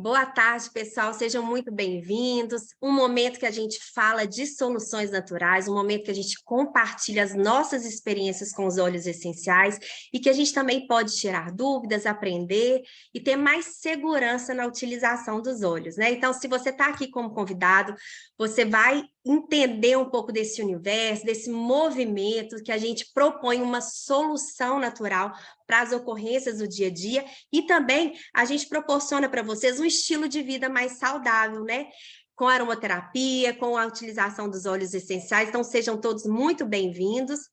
Boa tarde, pessoal. Sejam muito bem-vindos. Um momento que a gente fala de soluções naturais, um momento que a gente compartilha as nossas experiências com os óleos essenciais e que a gente também pode tirar dúvidas, aprender e ter mais segurança na utilização dos óleos, né? Então, se você está aqui como convidado, você vai entender um pouco desse universo, desse movimento que a gente propõe uma solução natural para as ocorrências do dia a dia e também a gente proporciona para vocês um estilo de vida mais saudável, né? Com aromaterapia, com a utilização dos óleos essenciais. Então, sejam todos muito bem-vindos.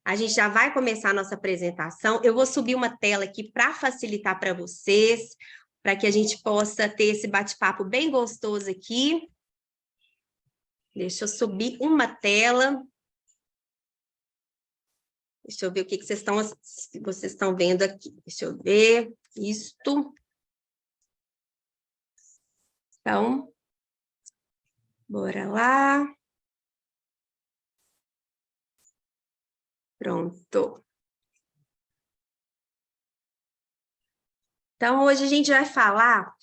A gente já vai começar a nossa apresentação. Eu vou subir uma tela aqui para facilitar para vocês, para que a gente possa ter esse bate-papo bem gostoso aqui. Deixa eu subir uma tela. Deixa eu ver o que vocês estão vendo aqui. Deixa eu ver. Isto. Então, bora lá. Pronto. Então, hoje a gente vai falar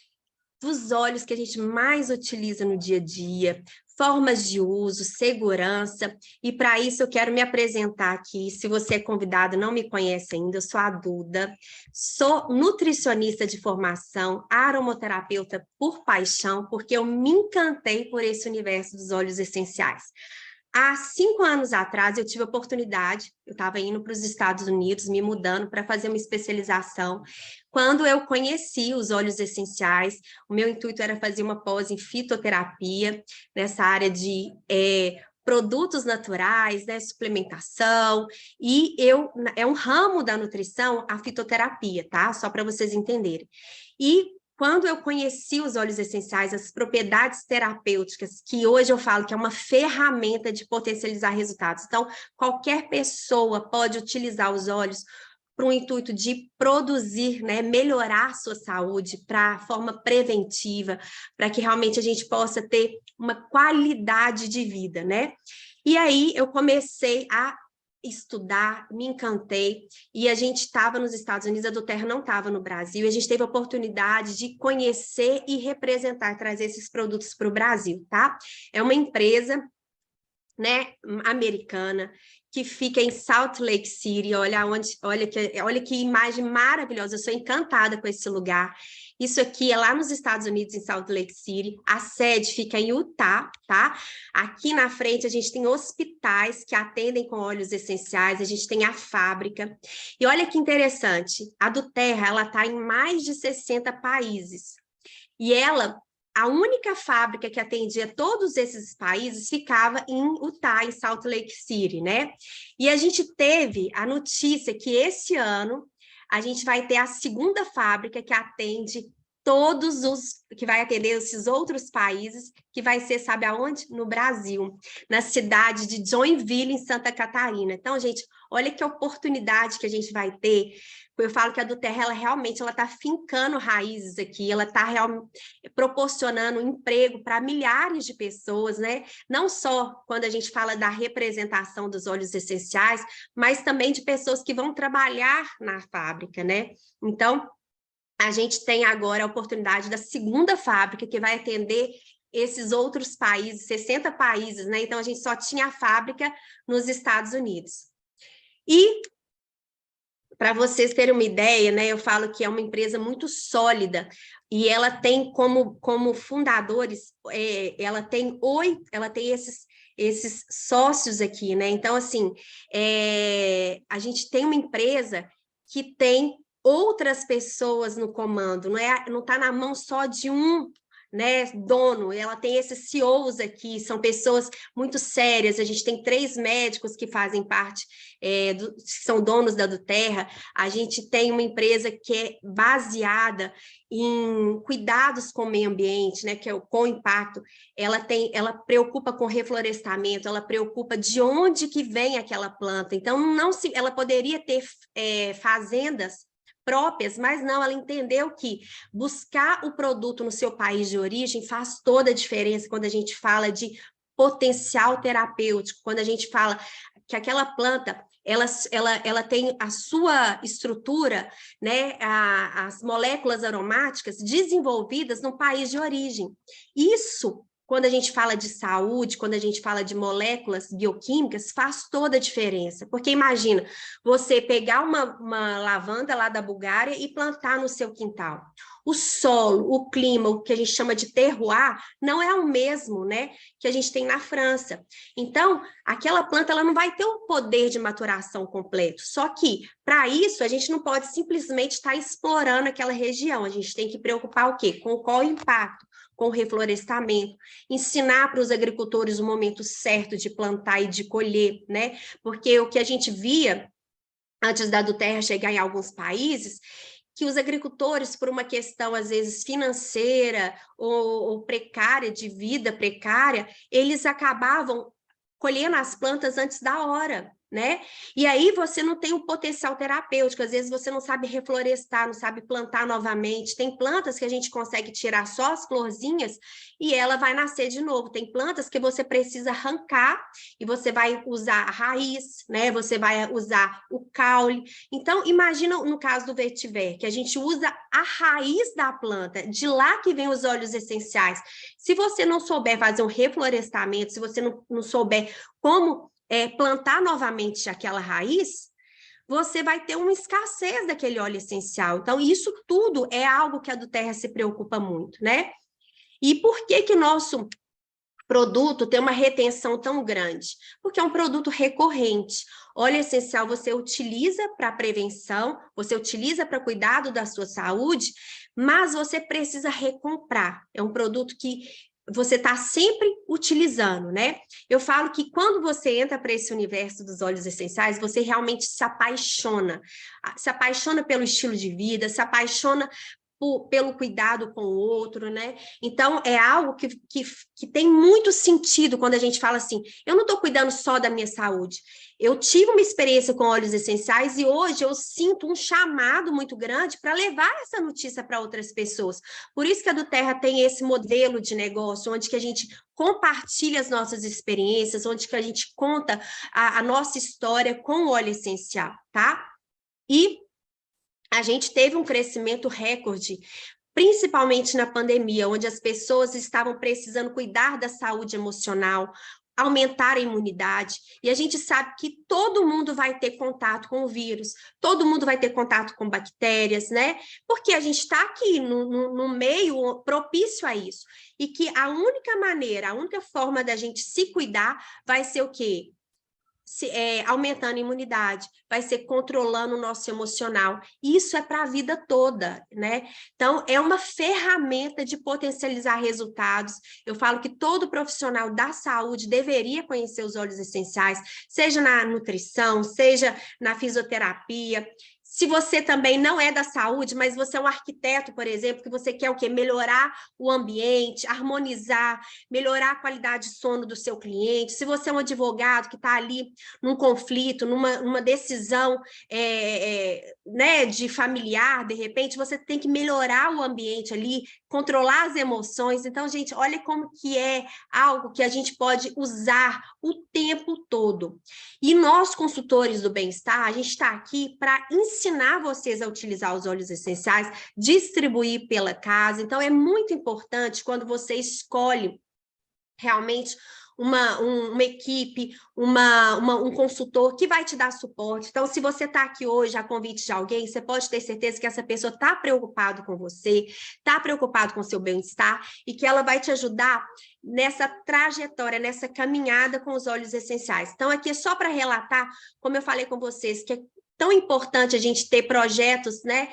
dos óleos que a gente mais utiliza no dia a dia, formas de uso, segurança, e para isso eu quero me apresentar aqui. Se você é convidado e não me conhece ainda, eu sou a Duda, sou nutricionista de formação, aromaterapeuta por paixão, porque eu me encantei por esse universo dos óleos essenciais. Há 5 anos atrás, eu tive a oportunidade, eu estava indo para os Estados Unidos, me mudando para fazer uma especialização. Quando eu conheci os óleos essenciais, o meu intuito era fazer uma pós em fitoterapia, nessa área de produtos naturais, né, suplementação, e é um ramo da nutrição, a fitoterapia, tá? Só para vocês entenderem. E quando eu conheci os óleos essenciais, as propriedades terapêuticas, que hoje eu falo que é uma ferramenta de potencializar resultados. Então, qualquer pessoa pode utilizar os óleos para o intuito de produzir, né, melhorar a sua saúde para forma preventiva, para que realmente a gente possa ter uma qualidade de vida, né? E aí eu comecei a estudar, me encantei, e a gente estava nos Estados Unidos, a doTERRA não estava no Brasil, e a gente teve a oportunidade de conhecer e representar, trazer esses produtos para o Brasil, tá? É uma empresa, né, americana, que fica em Salt Lake City. Olha que imagem maravilhosa, eu sou encantada com esse lugar. Isso aqui é lá nos Estados Unidos, em Salt Lake City, a sede fica em Utah, tá? Aqui na frente a gente tem hospitais que atendem com óleos essenciais, a gente tem a fábrica, e olha que interessante, a doTERRA, ela está em mais de 60 países, e a única fábrica que atendia todos esses países ficava em Utah, em Salt Lake City, né? E a gente teve a notícia que esse ano a gente vai ter a segunda fábrica que atende que vai atender esses outros países, que vai ser, sabe aonde? No Brasil, na cidade de Joinville, em Santa Catarina. Então, gente, olha que oportunidade que a gente vai ter. Eu falo que a doTERRA, ela realmente está fincando raízes aqui, ela está proporcionando emprego para milhares de pessoas, né? Não só quando a gente fala da representação dos óleos essenciais, mas também de pessoas que vão trabalhar na fábrica, né? Então, a gente tem agora a oportunidade da segunda fábrica, que vai atender esses outros países, 60 países, né? Então, a gente só tinha a fábrica nos Estados Unidos. E, para vocês terem uma ideia, né, eu falo que é uma empresa muito sólida, e ela tem como fundadores, ela tem esses sócios aqui, né? Então, assim, a gente tem uma empresa que tem outras pessoas no comando, não está na mão só de um, né, dono. Ela tem esses CEOs aqui, são pessoas muito sérias. A gente tem 3 médicos que fazem parte, são donos da doTERRA. A gente tem uma empresa que é baseada em cuidados com o meio ambiente, né, que é o Com Impacto. Ela preocupa com reflorestamento, ela preocupa de onde que vem aquela planta. Então, ela poderia ter fazendas próprias, mas não, ela entendeu que buscar o produto no seu país de origem faz toda a diferença quando a gente fala de potencial terapêutico, quando a gente fala que aquela planta ela tem a sua estrutura, né, as moléculas aromáticas desenvolvidas no país de origem. Isso, quando a gente fala de saúde, quando a gente fala de moléculas bioquímicas, faz toda a diferença. Porque imagina, você pegar uma lavanda lá da Bulgária e plantar no seu quintal. O solo, o clima, o que a gente chama de terroir, não é o mesmo, né, que a gente tem na França. Então, aquela planta ela não vai ter o poder de maturação completo. Só que, para isso, a gente não pode simplesmente estar explorando aquela região. A gente tem que preocupar o quê? Com qual o impacto? Com o reflorestamento, ensinar para os agricultores o momento certo de plantar e de colher, né? Porque o que a gente via antes da Aduterra chegar em alguns países, que os agricultores, por uma questão, às vezes, financeira ou precária, de vida precária, eles acabavam colhendo as plantas antes da hora, né? E aí você não tem o potencial terapêutico, às vezes você não sabe reflorestar, não sabe plantar novamente. Tem plantas que a gente consegue tirar só as florzinhas e ela vai nascer de novo. Tem plantas que você precisa arrancar e você vai usar a raiz, né? Você vai usar o caule. Então, imagina no caso do vetiver, que a gente usa a raiz da planta, de lá que vem os óleos essenciais. Se você não souber fazer um reflorestamento, se você não souber como plantar novamente aquela raiz, você vai ter uma escassez daquele óleo essencial. Então, isso tudo é algo que a Aduterra se preocupa muito, né? E por que que o nosso produto tem uma retenção tão grande? Porque é um produto recorrente. Óleo essencial você utiliza para prevenção, você utiliza para cuidado da sua saúde, mas você precisa recomprar. É um produto que você está sempre utilizando, né? Eu falo que quando você entra para esse universo dos óleos essenciais, você realmente se apaixona pelo estilo de vida, se apaixona pelo cuidado com o outro, né? Então, é algo que tem muito sentido quando a gente fala assim, eu não estou cuidando só da minha saúde, eu tive uma experiência com óleos essenciais e hoje eu sinto um chamado muito grande para levar essa notícia para outras pessoas. Por isso que a Aduterra tem esse modelo de negócio, onde que a gente compartilha as nossas experiências, onde que a gente conta a nossa história com o óleo essencial, tá? E a gente teve um crescimento recorde, principalmente na pandemia, onde as pessoas estavam precisando cuidar da saúde emocional, aumentar a imunidade, e a gente sabe que todo mundo vai ter contato com o vírus, todo mundo vai ter contato com bactérias, né? Porque a gente está aqui no meio propício a isso, e que a única maneira, a única forma da gente se cuidar vai ser o quê? Aumentando a imunidade, vai ser controlando o nosso emocional. Isso é para a vida toda, né? Então, é uma ferramenta de potencializar resultados. Eu falo que todo profissional da saúde deveria conhecer os óleos essenciais, seja na nutrição, seja na fisioterapia. Se você também não é da saúde, mas você é um arquiteto, por exemplo, que você quer o quê? Melhorar o ambiente, harmonizar, melhorar a qualidade de sono do seu cliente. Se você é um advogado que está ali num conflito, numa decisão né, de familiar, de repente, você tem que melhorar o ambiente ali, controlar as emoções. Então, gente, olha como que é algo que a gente pode usar o tempo todo. E nós, consultores do bem-estar, a gente está aqui para ensinar vocês a utilizar os óleos essenciais, distribuir pela casa. Então, é muito importante quando você escolhe realmente uma equipe, um consultor que vai te dar suporte. Então, se você está aqui hoje a convite de alguém, você pode ter certeza que essa pessoa está preocupada com você, está preocupada com o seu bem-estar e que ela vai te ajudar nessa trajetória, nessa caminhada com os óleos essenciais. Então, aqui é só para relatar, como eu falei com vocês, que é tão importante a gente ter projetos, né,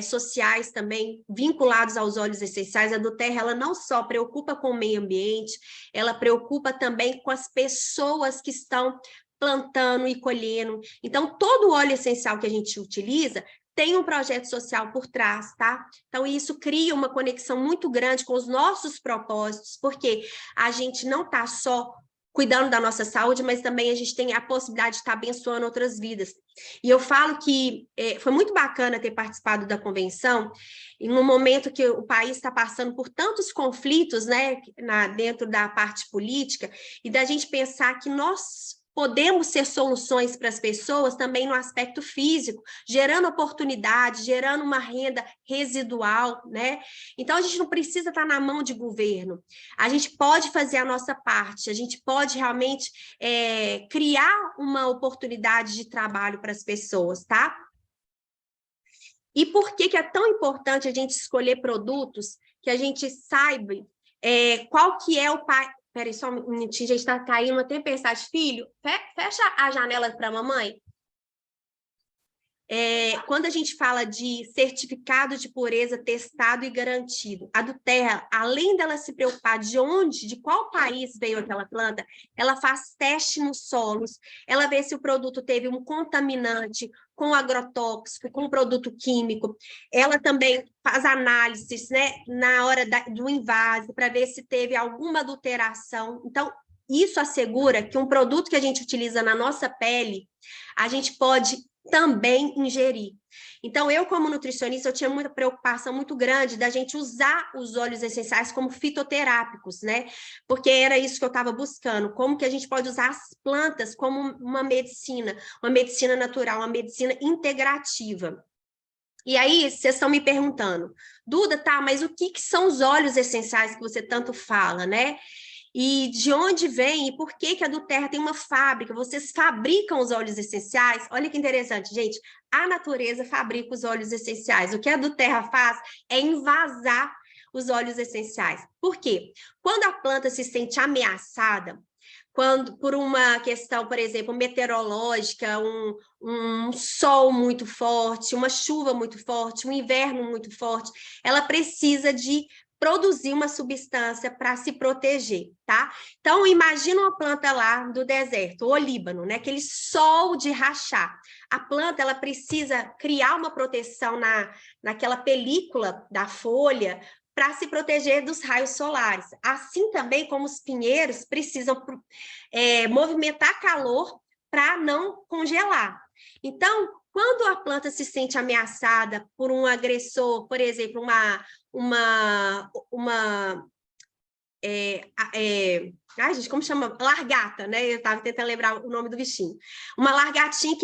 sociais também vinculados aos óleos essenciais. A Aduterra, ela não só preocupa com o meio ambiente, ela preocupa também com as pessoas que estão plantando e colhendo. Então, todo o óleo essencial que a gente utiliza tem um projeto social por trás, tá? Então, isso cria uma conexão muito grande com os nossos propósitos, porque a gente não está só cuidando da nossa saúde, mas também a gente tem a possibilidade de estar abençoando outras vidas. E eu falo que foi muito bacana ter participado da convenção, em um momento que o país está passando por tantos conflitos, né, dentro da parte política, e da gente pensar que nós, podemos ser soluções para as pessoas também no aspecto físico, gerando oportunidade, gerando uma renda residual, né? Então, a gente não precisa estar na mão de governo. A gente pode fazer a nossa parte, a gente pode realmente criar uma oportunidade de trabalho para as pessoas, tá? E por que é tão importante a gente escolher produtos que a gente saiba qual que é o pai. Peraí, só um minutinho, gente, está caindo uma tempestade. Filho, fecha a janela para a mamãe. Quando a gente fala de certificado de pureza testado e garantido, a do Terra, além dela se preocupar de qual país veio aquela planta, ela faz teste nos solos, ela vê se o produto teve um contaminante com agrotóxico, com produto químico, ela também faz análises, né, na hora do invase, para ver se teve alguma adulteração. Então, isso assegura que um produto que a gente utiliza na nossa pele, a gente pode também ingerir. Então, eu como nutricionista, eu tinha muita preocupação muito grande da gente usar os óleos essenciais como fitoterápicos, né? Porque era isso que eu estava buscando, como que a gente pode usar as plantas como uma medicina natural, uma medicina integrativa. E aí, vocês estão me perguntando, Duda, tá, mas o que são os óleos essenciais que você tanto fala, né? E de onde vem e por que a Duterra tem uma fábrica? Vocês fabricam os óleos essenciais? Olha que interessante, gente. A natureza fabrica os óleos essenciais. O que a Duterra faz é envasar os óleos essenciais. Por quê? Quando a planta se sente ameaçada, quando por uma questão, por exemplo, meteorológica, um sol muito forte, uma chuva muito forte, um inverno muito forte, ela precisa de produzir uma substância para se proteger, tá? Então, imagina uma planta lá do deserto, o Líbano, né? Aquele sol de rachar. A planta, ela precisa criar uma proteção naquela película da folha para se proteger dos raios solares. Assim também como os pinheiros precisam movimentar calor para não congelar. Então, quando a planta se sente ameaçada por um agressor, por exemplo, ai, gente, como chama? Largata, né? Eu estava tentando lembrar o nome do bichinho. Uma largatinha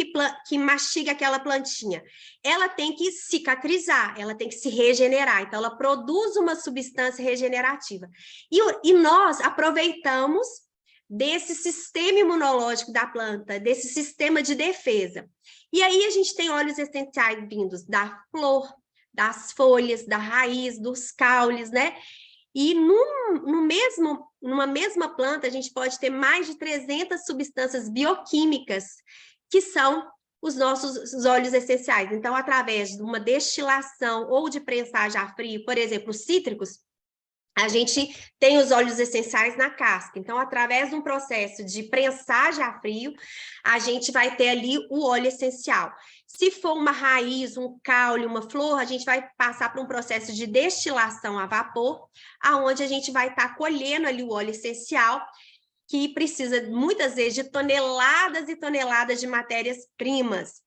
que mastiga aquela plantinha. Ela tem que cicatrizar, ela tem que se regenerar. Então, ela produz uma substância regenerativa. E nós aproveitamos desse sistema imunológico da planta, desse sistema de defesa. E aí a gente tem óleos essenciais vindos da flor, das folhas, da raiz, dos caules, né? E numa mesma planta, a gente pode ter mais de 300 substâncias bioquímicas, que são os nossos óleos essenciais. Então, através de uma destilação ou de prensagem a frio, por exemplo, os cítricos, a gente tem os óleos essenciais na casca. Então, através de um processo de prensagem a frio, a gente vai ter ali o óleo essencial. Se for uma raiz, um caule, uma flor, a gente vai passar por um processo de destilação a vapor, aonde a gente vai estar colhendo ali o óleo essencial, que precisa muitas vezes de toneladas e toneladas de matérias-primas.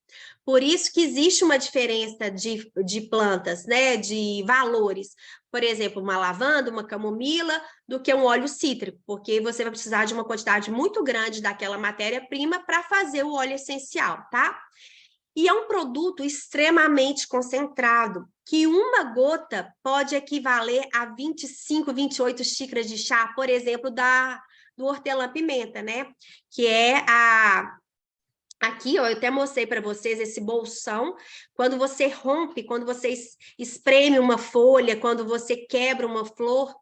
Por isso que existe uma diferença de plantas, né, de valores. Por exemplo, uma lavanda, uma camomila, do que um óleo cítrico, porque você vai precisar de uma quantidade muito grande daquela matéria-prima para fazer o óleo essencial, tá? E é um produto extremamente concentrado, que uma gota pode equivaler a 25, 28 xícaras de chá, por exemplo, do hortelã-pimenta, né? Que é aqui, ó, eu até mostrei para vocês esse bolsão. Quando você rompe, quando você espreme uma folha, quando você quebra uma flor,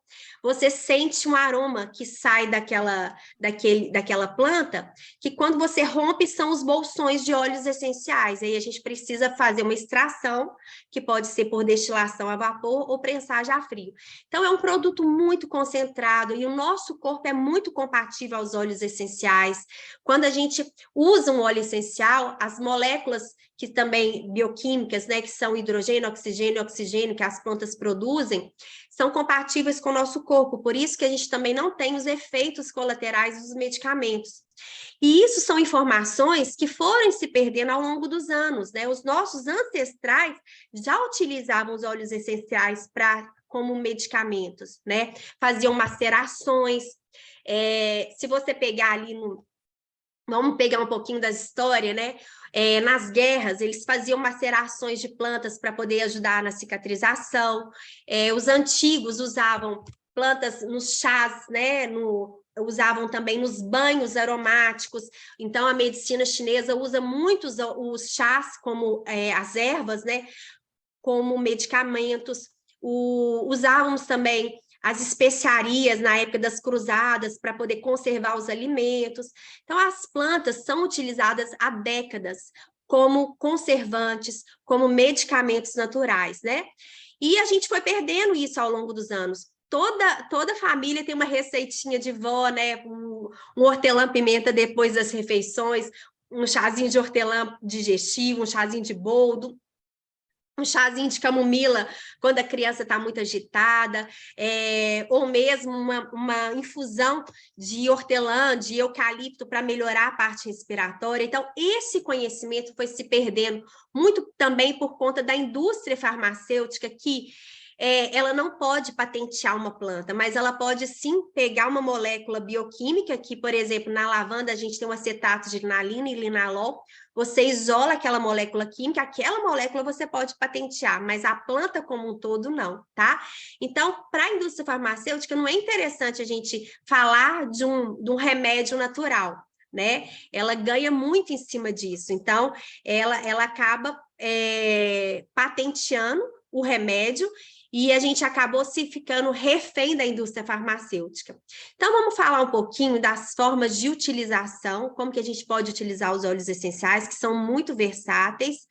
você sente um aroma que sai daquela planta, que quando você rompe são os bolsões de óleos essenciais. Aí a gente precisa fazer uma extração, que pode ser por destilação a vapor ou prensagem a frio. Então, é um produto muito concentrado e o nosso corpo é muito compatível aos óleos essenciais. Quando a gente usa um óleo essencial, as moléculas que também bioquímicas, né, que são hidrogênio, oxigênio, que as plantas produzem, são compatíveis com o nosso corpo, por isso que a gente também não tem os efeitos colaterais dos medicamentos. E isso são informações que foram se perdendo ao longo dos anos, né? Os nossos ancestrais já utilizavam os óleos essenciais como medicamentos, né? Faziam macerações. Se você pegar ali Vamos pegar um pouquinho da história, né? Nas guerras, eles faziam macerações de plantas para poder ajudar na cicatrização. Os antigos usavam plantas nos chás, né? Usavam também nos banhos aromáticos. Então, a medicina chinesa usa muito os chás, como as ervas, né? Como medicamentos. Usávamos também as especiarias na época das cruzadas para poder conservar os alimentos. Então, as plantas são utilizadas há décadas como conservantes, como medicamentos naturais, né? E a gente foi perdendo isso ao longo dos anos. Toda família tem uma receitinha de vó, né? Um hortelã-pimenta depois das refeições, um chazinho de hortelã digestivo, um chazinho de boldo, um chazinho de camomila quando a criança está muito agitada, ou mesmo uma infusão de hortelã, de eucalipto para melhorar a parte respiratória. Então, esse conhecimento foi se perdendo muito também por conta da indústria farmacêutica que ela não pode patentear uma planta, mas ela pode sim pegar uma molécula bioquímica, que, por exemplo, na lavanda a gente tem o acetato de linalina e linalol, você isola aquela molécula química, aquela molécula você pode patentear, mas a planta como um todo não, tá? Então, para a indústria farmacêutica, não é interessante a gente falar de um remédio natural, né? Ela ganha muito em cima disso, então ela acaba patenteando o remédio e a gente acabou se ficando refém da indústria farmacêutica. Então, vamos falar um pouquinho das formas de utilização, como que a gente pode utilizar os óleos essenciais, que são muito versáteis.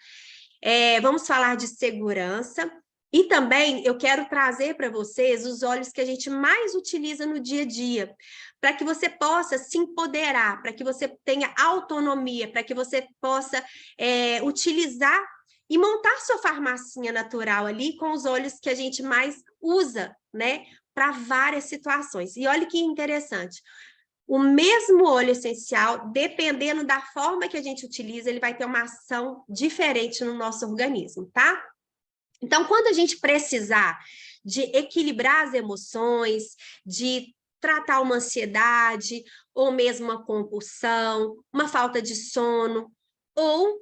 Vamos falar de segurança. E também eu quero trazer para vocês os óleos que a gente mais utiliza no dia a dia, para que você possa se empoderar, para que você tenha autonomia, para que você possa utilizar e montar sua farmacinha natural ali com os óleos que a gente mais usa, né? Para várias situações. E olha que interessante. O mesmo óleo essencial, dependendo da forma que a gente utiliza, ele vai ter uma ação diferente no nosso organismo, tá? Então, quando a gente precisar de equilibrar as emoções, de tratar uma ansiedade, ou mesmo uma compulsão, uma falta de sono, ou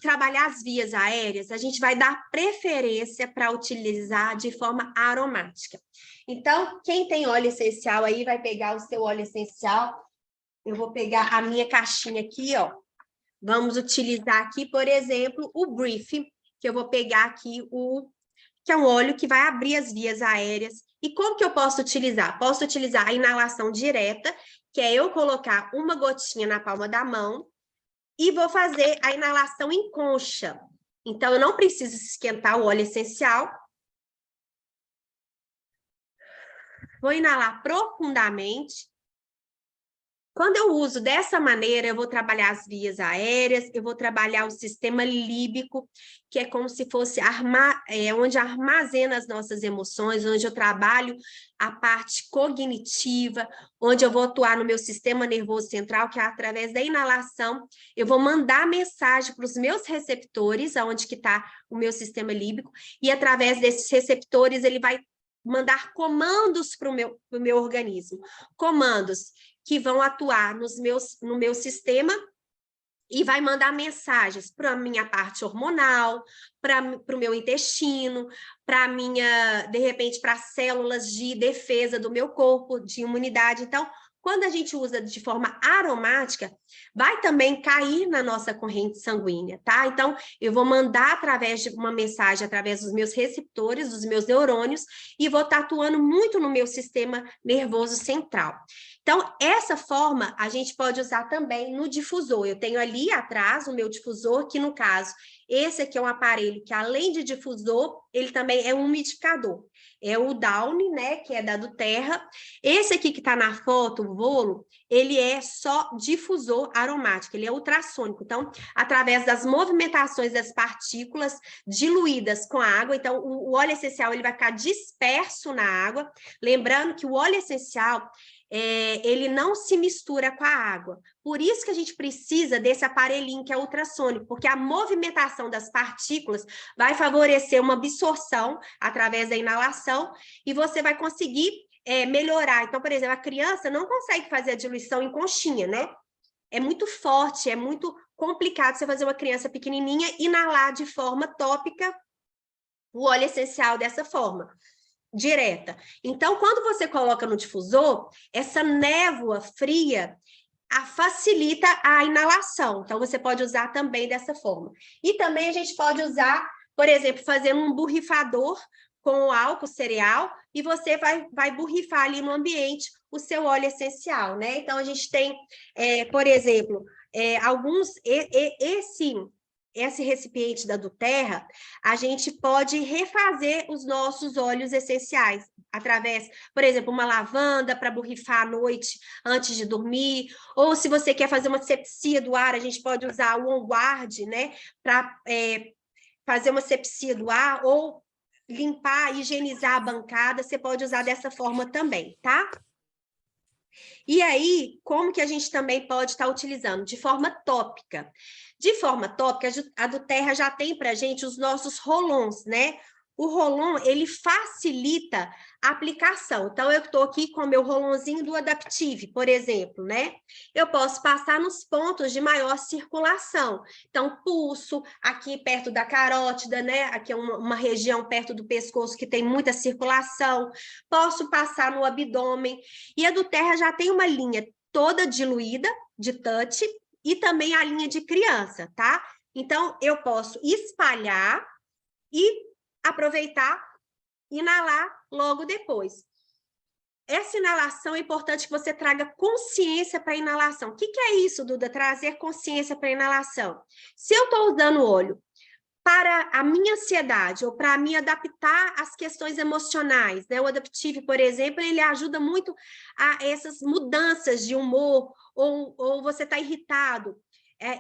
trabalhar as vias aéreas, a gente vai dar preferência para utilizar de forma aromática. Então, quem tem óleo essencial aí, vai pegar o seu óleo essencial. Eu vou pegar a minha caixinha aqui, ó. Vamos utilizar aqui, por exemplo, o Brief, que eu vou pegar aqui que é um óleo que vai abrir as vias aéreas. E como que eu posso utilizar? Posso utilizar a inalação direta, que é eu colocar uma gotinha na palma da mão e vou fazer a inalação em concha. Então, eu não preciso esquentar o óleo essencial. Vou inalar profundamente. Quando eu uso dessa maneira, eu vou trabalhar as vias aéreas, eu vou trabalhar o sistema líbico, que é como se fosse onde armazena as nossas emoções, onde eu trabalho a parte cognitiva, onde eu vou atuar no meu sistema nervoso central, que é através da inalação, eu vou mandar mensagem para os meus receptores, aonde que está o meu sistema líbico, e através desses receptores ele vai mandar comandos para o meu organismo. Comandos que vão atuar no meu sistema e vai mandar mensagens para a minha parte hormonal, para o meu intestino, para de repente, para as células de defesa do meu corpo, de imunidade. Então, quando a gente usa de forma aromática, vai também cair na nossa corrente sanguínea, tá? Então, eu vou mandar através de uma mensagem, através dos meus receptores, dos meus neurônios, e vou estar atuando muito no meu sistema nervoso central. Então, essa forma a gente pode usar também no difusor. Eu tenho ali atrás o meu difusor, que no caso, esse aqui é um aparelho que além de difusor, ele também é um umidificador. É o Downy, né, que é da do Terra. Esse aqui que está na foto, o Volo, ele é só difusor aromático, ele é ultrassônico. Então, através das movimentações das partículas diluídas com a água, então o óleo essencial ele vai ficar disperso na água. Lembrando que o óleo essencial ele não se mistura com a água. Por isso que a gente precisa desse aparelhinho que é ultrassônico, porque a movimentação das partículas vai favorecer uma absorção através da inalação e você vai conseguir melhorar. Então, por exemplo, a criança não consegue fazer a diluição em conchinha, né? é muito forte, é muito complicado você fazer uma criança pequenininha inalar de forma tópica o óleo essencial dessa forma, direta. Então, quando você coloca no difusor, essa névoa fria facilita a inalação. Então, você pode usar também dessa forma. E também a gente pode usar, por exemplo, fazendo um borrifador com o álcool cereal e você vai borrifar ali no ambiente o seu óleo essencial, né? Então, a gente tem, por exemplo, esse recipiente da Duterra, a gente pode refazer os nossos óleos essenciais através, por exemplo, uma lavanda para borrifar à noite antes de dormir, ou se você quer fazer uma sepsia do ar, a gente pode usar o On Guard, né, para fazer uma sepsia do ar, ou limpar, higienizar a bancada, você pode usar dessa forma também, tá? E aí, como que a gente também pode estar utilizando? De forma tópica. De forma tópica, a Duterra já tem para a gente os nossos rolons, né? O rolon, ele facilita a aplicação. Então, eu estou aqui com o meu rolonzinho do Adaptive, por exemplo, né? Eu posso passar nos pontos de maior circulação. Então, pulso, aqui perto da carótida, né? Aqui é uma região perto do pescoço que tem muita circulação. Posso passar no abdômen. E a Duterra já tem uma linha toda diluída, de touch, e também a linha de criança, tá? Então, eu posso espalhar e aproveitar, inalar logo depois. Essa inalação é importante que você traga consciência para a inalação. O que é isso, Duda? Trazer consciência para a inalação. Se eu estou usando óleo para a minha ansiedade ou para me adaptar às questões emocionais, né? O Adaptive, por exemplo, ele ajuda muito a essas mudanças de humor, ou você está irritado,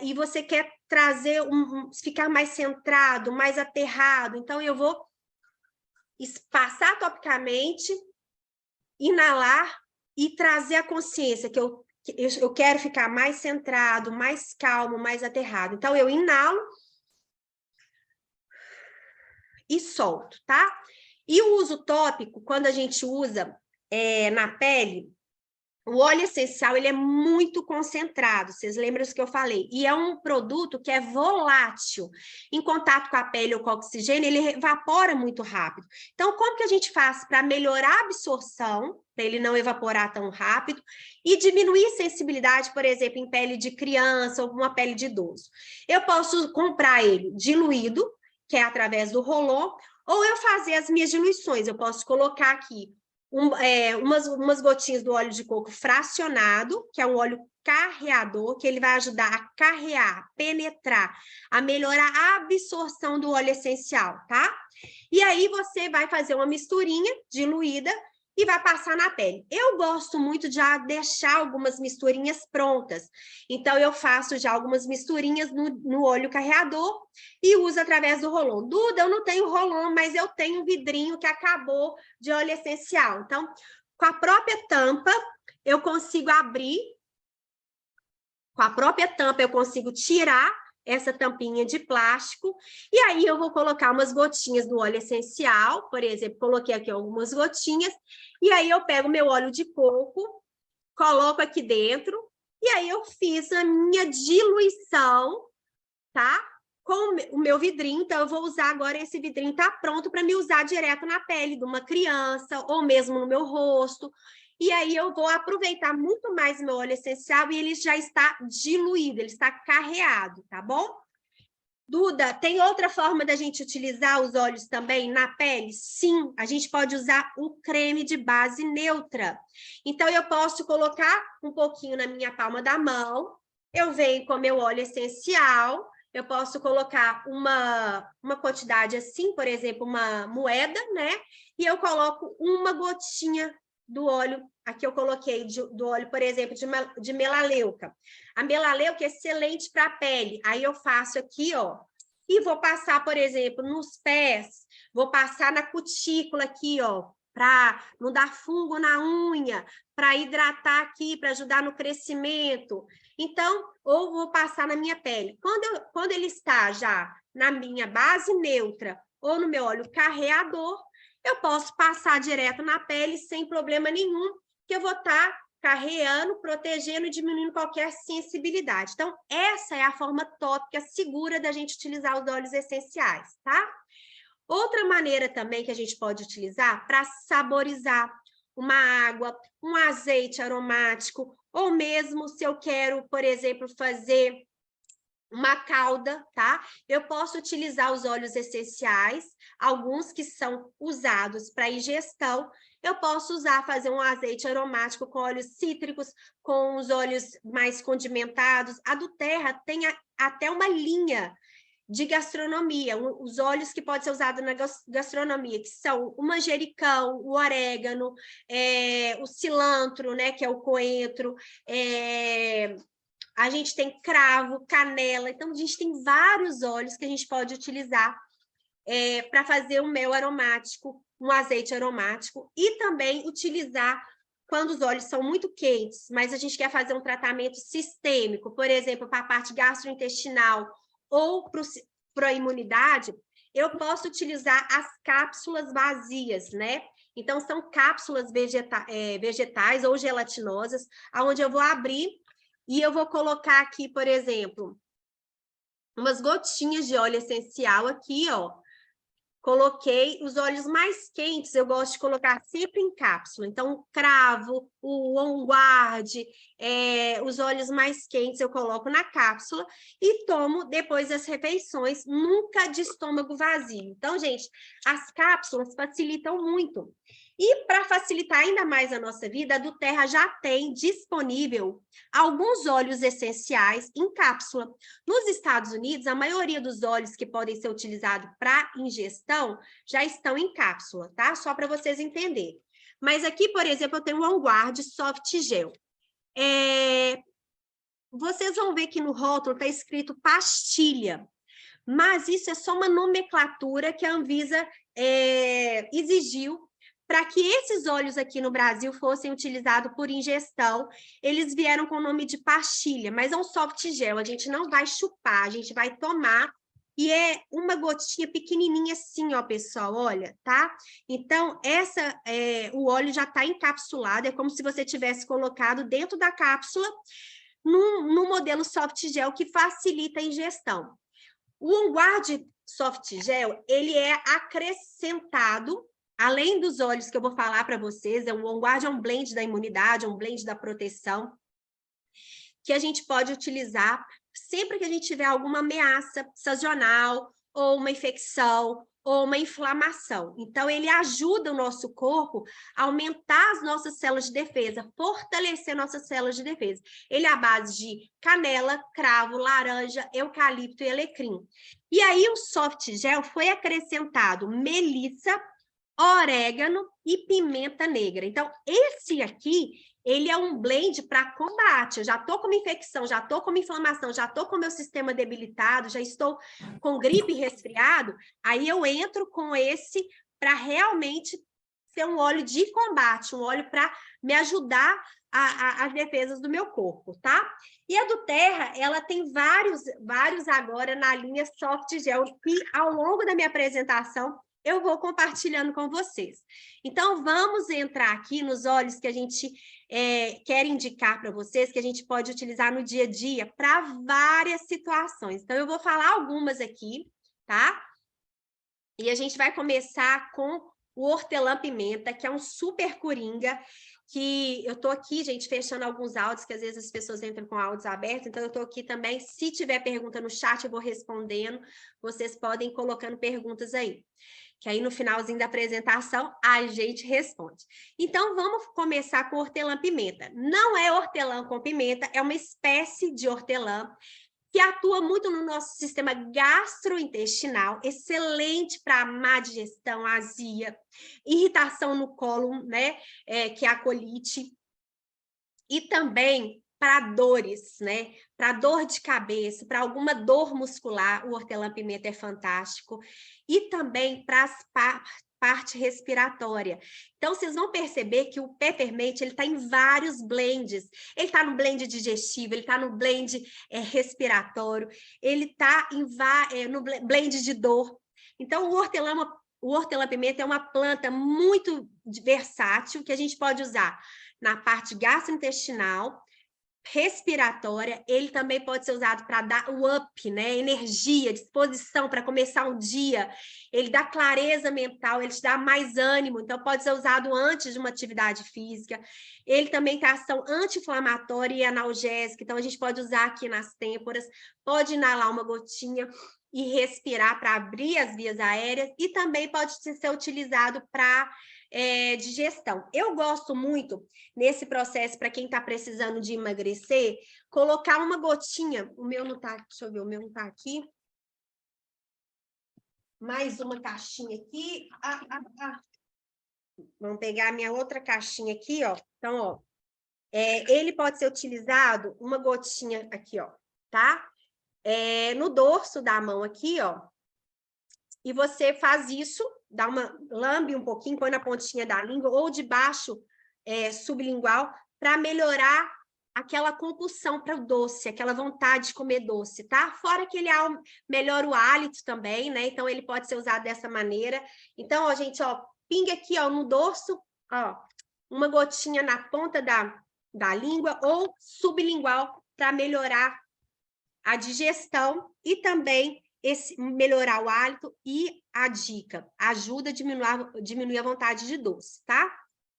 e você quer trazer, ficar mais centrado, mais aterrado. Então, eu vou passar topicamente, inalar e trazer a consciência que eu quero ficar mais centrado, mais calmo, mais aterrado. Então, eu inalo e solto, tá? E o uso tópico, quando a gente usa na pele, o óleo essencial, ele é muito concentrado, vocês lembram isso que eu falei? E é um produto que é volátil. Em contato com a pele ou com o oxigênio, ele evapora muito rápido. Então, como que a gente faz para melhorar a absorção, para ele não evaporar tão rápido, e diminuir a sensibilidade, por exemplo, em pele de criança ou uma pele de idoso? Eu posso comprar ele diluído, que é através do rolon, ou eu fazer as minhas diluições. Eu posso colocar aqui umas gotinhas do óleo de coco fracionado, que é um óleo carreador, que ele vai ajudar a carrear, penetrar, a melhorar a absorção do óleo essencial, tá? E aí você vai fazer uma misturinha diluída e vai passar na pele. Eu gosto muito de já deixar algumas misturinhas prontas. Então, eu faço já algumas misturinhas no óleo carreador e uso através do rolon. Duda, eu não tenho rolon, mas eu tenho um vidrinho que acabou de óleo essencial. Então, com a própria tampa, eu consigo abrir. Com a própria tampa, eu consigo tirar essa tampinha de plástico, e aí eu vou colocar umas gotinhas do óleo essencial, por exemplo, coloquei aqui algumas gotinhas, e aí eu pego meu óleo de coco, coloco aqui dentro, e aí eu fiz a minha diluição, tá? Com o meu vidrinho, então eu vou usar agora esse vidrinho, tá pronto para me usar direto na pele de uma criança, ou mesmo no meu rosto. E aí eu vou aproveitar muito mais meu óleo essencial e ele já está diluído, ele está carreado, tá bom? Duda, tem outra forma da gente utilizar os óleos também na pele? Sim, a gente pode usar o creme de base neutra. Então, eu posso colocar um pouquinho na minha palma da mão, eu venho com meu óleo essencial, eu posso colocar uma quantidade assim, por exemplo, uma moeda, né? E eu coloco uma gotinha do óleo, aqui eu coloquei do óleo, por exemplo, de melaleuca. A melaleuca é excelente para a pele. Aí eu faço aqui, ó, e vou passar, por exemplo, nos pés, vou passar na cutícula aqui, ó, para não dar fungo na unha, para hidratar aqui, para ajudar no crescimento. Então, ou vou passar na minha pele. Quando ele está já na minha base neutra ou no meu óleo carreador, eu posso passar direto na pele sem problema nenhum, que eu vou estar carreando, protegendo e diminuindo qualquer sensibilidade. Então, essa é a forma tópica segura da gente utilizar os óleos essenciais, tá? Outra maneira também que a gente pode utilizar para saborizar uma água, um azeite aromático, ou mesmo se eu quero, por exemplo, fazer uma calda, tá? Eu posso utilizar os óleos essenciais, alguns que são usados para ingestão. Eu posso usar, fazer um azeite aromático com óleos cítricos, com os óleos mais condimentados. A do Terra tem até uma linha de gastronomia, os óleos que podem ser usados na gastronomia, que são o manjericão, o orégano, o cilantro, né, que é o coentro, a gente tem cravo, canela, então a gente tem vários óleos que a gente pode utilizar para fazer um mel aromático, um azeite aromático, e também utilizar quando os óleos são muito quentes, mas a gente quer fazer um tratamento sistêmico, por exemplo, para a parte gastrointestinal ou para a imunidade, eu posso utilizar as cápsulas vazias, né? Então, são cápsulas vegetais ou gelatinosas, onde eu vou abrir e eu vou colocar aqui, por exemplo, umas gotinhas de óleo essencial aqui, ó. Coloquei os óleos mais quentes, eu gosto de colocar sempre em cápsula. Então, o cravo, o on guard, os óleos mais quentes eu coloco na cápsula e tomo depois das refeições, nunca de estômago vazio. Então, gente, as cápsulas facilitam muito. E para facilitar ainda mais a nossa vida, a do Terra já tem disponível alguns óleos essenciais em cápsula. Nos Estados Unidos, a maioria dos óleos que podem ser utilizados para ingestão já estão em cápsula, tá? Só para vocês entenderem. Mas aqui, por exemplo, eu tenho o On Guard Soft Gel. Vocês vão ver que no rótulo está escrito pastilha, mas isso é só uma nomenclatura que a Anvisa exigiu para que esses óleos aqui no Brasil fossem utilizados por ingestão. Eles vieram com o nome de pastilha, mas é um soft gel, a gente não vai chupar, a gente vai tomar, e é uma gotinha pequenininha assim, ó, pessoal, olha, tá? Então, o óleo já está encapsulado, é como se você tivesse colocado dentro da cápsula, no modelo soft gel, que facilita a ingestão. O On Guard Soft Gel, ele é acrescentado, além dos óleos que eu vou falar para vocês, o On Guard é um blend da imunidade, é um blend da proteção, que a gente pode utilizar sempre que a gente tiver alguma ameaça sazonal, ou uma infecção, ou uma inflamação. Então, ele ajuda o nosso corpo a aumentar as nossas células de defesa, fortalecer nossas células de defesa. Ele é à base de canela, cravo, laranja, eucalipto e alecrim. E aí, o soft gel foi acrescentado melissa, orégano e pimenta negra. Então, esse aqui, ele é um blend para combate. Eu já estou com uma infecção, já estou com uma inflamação, já estou com o meu sistema debilitado, já estou com gripe e resfriado, aí eu entro com esse para realmente ser um óleo de combate, um óleo para me ajudar as defesas do meu corpo, tá? E a do Terra, ela tem vários agora na linha Soft Gel, que ao longo da minha apresentação eu vou compartilhando com vocês. Então, vamos entrar aqui nos óleos que a gente quer indicar para vocês, que a gente pode utilizar no dia a dia para várias situações. Então, eu vou falar algumas aqui, tá? E a gente vai começar com o hortelã-pimenta, que é um super coringa, que eu tô aqui, gente, fechando alguns áudios, que às vezes as pessoas entram com áudios abertos, então eu tô aqui também. Se tiver pergunta no chat, eu vou respondendo. Vocês podem ir colocando perguntas aí, que aí no finalzinho da apresentação a gente responde. Então, vamos começar com hortelã-pimenta. Não é hortelã com pimenta, é uma espécie de hortelã que atua muito no nosso sistema gastrointestinal, excelente para má digestão, azia, irritação no cólon, né, que é a colite, e também para dores, né? Para dor de cabeça, para alguma dor muscular, o hortelã-pimenta é fantástico. E também para as parte respiratória. Então, vocês vão perceber que o peppermint, ele está em vários blends. Ele está no blend digestivo, ele está no blend respiratório, ele está no blend de dor. Então, o hortelã-pimenta é uma planta muito versátil que a gente pode usar na parte gastrointestinal, respiratória, ele também pode ser usado para dar o up, né? Energia, disposição para começar um dia. Ele dá clareza mental, ele te dá mais ânimo, então pode ser usado antes de uma atividade física. Ele também tem ação anti-inflamatória e analgésica, então a gente pode usar aqui nas têmporas, pode inalar uma gotinha e respirar para abrir as vias aéreas, e também pode ser utilizado para digestão. Eu gosto muito, nesse processo, para quem está precisando de emagrecer, colocar uma gotinha, o meu não está, deixa eu ver, o meu não está aqui. Mais uma caixinha aqui. Vamos pegar a minha outra caixinha aqui, ó. Então, ó, ele pode ser utilizado, uma gotinha aqui, ó, tá? No dorso da mão aqui, ó. E você faz isso, lambe um pouquinho, põe na pontinha da língua, ou debaixo sublingual, para melhorar aquela compulsão para o doce, aquela vontade de comer doce, tá? Fora que ele melhora o hálito também, né? Então, ele pode ser usado dessa maneira. Então, ó, gente, ó, pinga aqui, ó, no dorso, ó, uma gotinha na ponta da língua ou sublingual para melhorar a digestão e também melhorar o hálito. E a dica, ajuda a diminuir a vontade de doce, tá?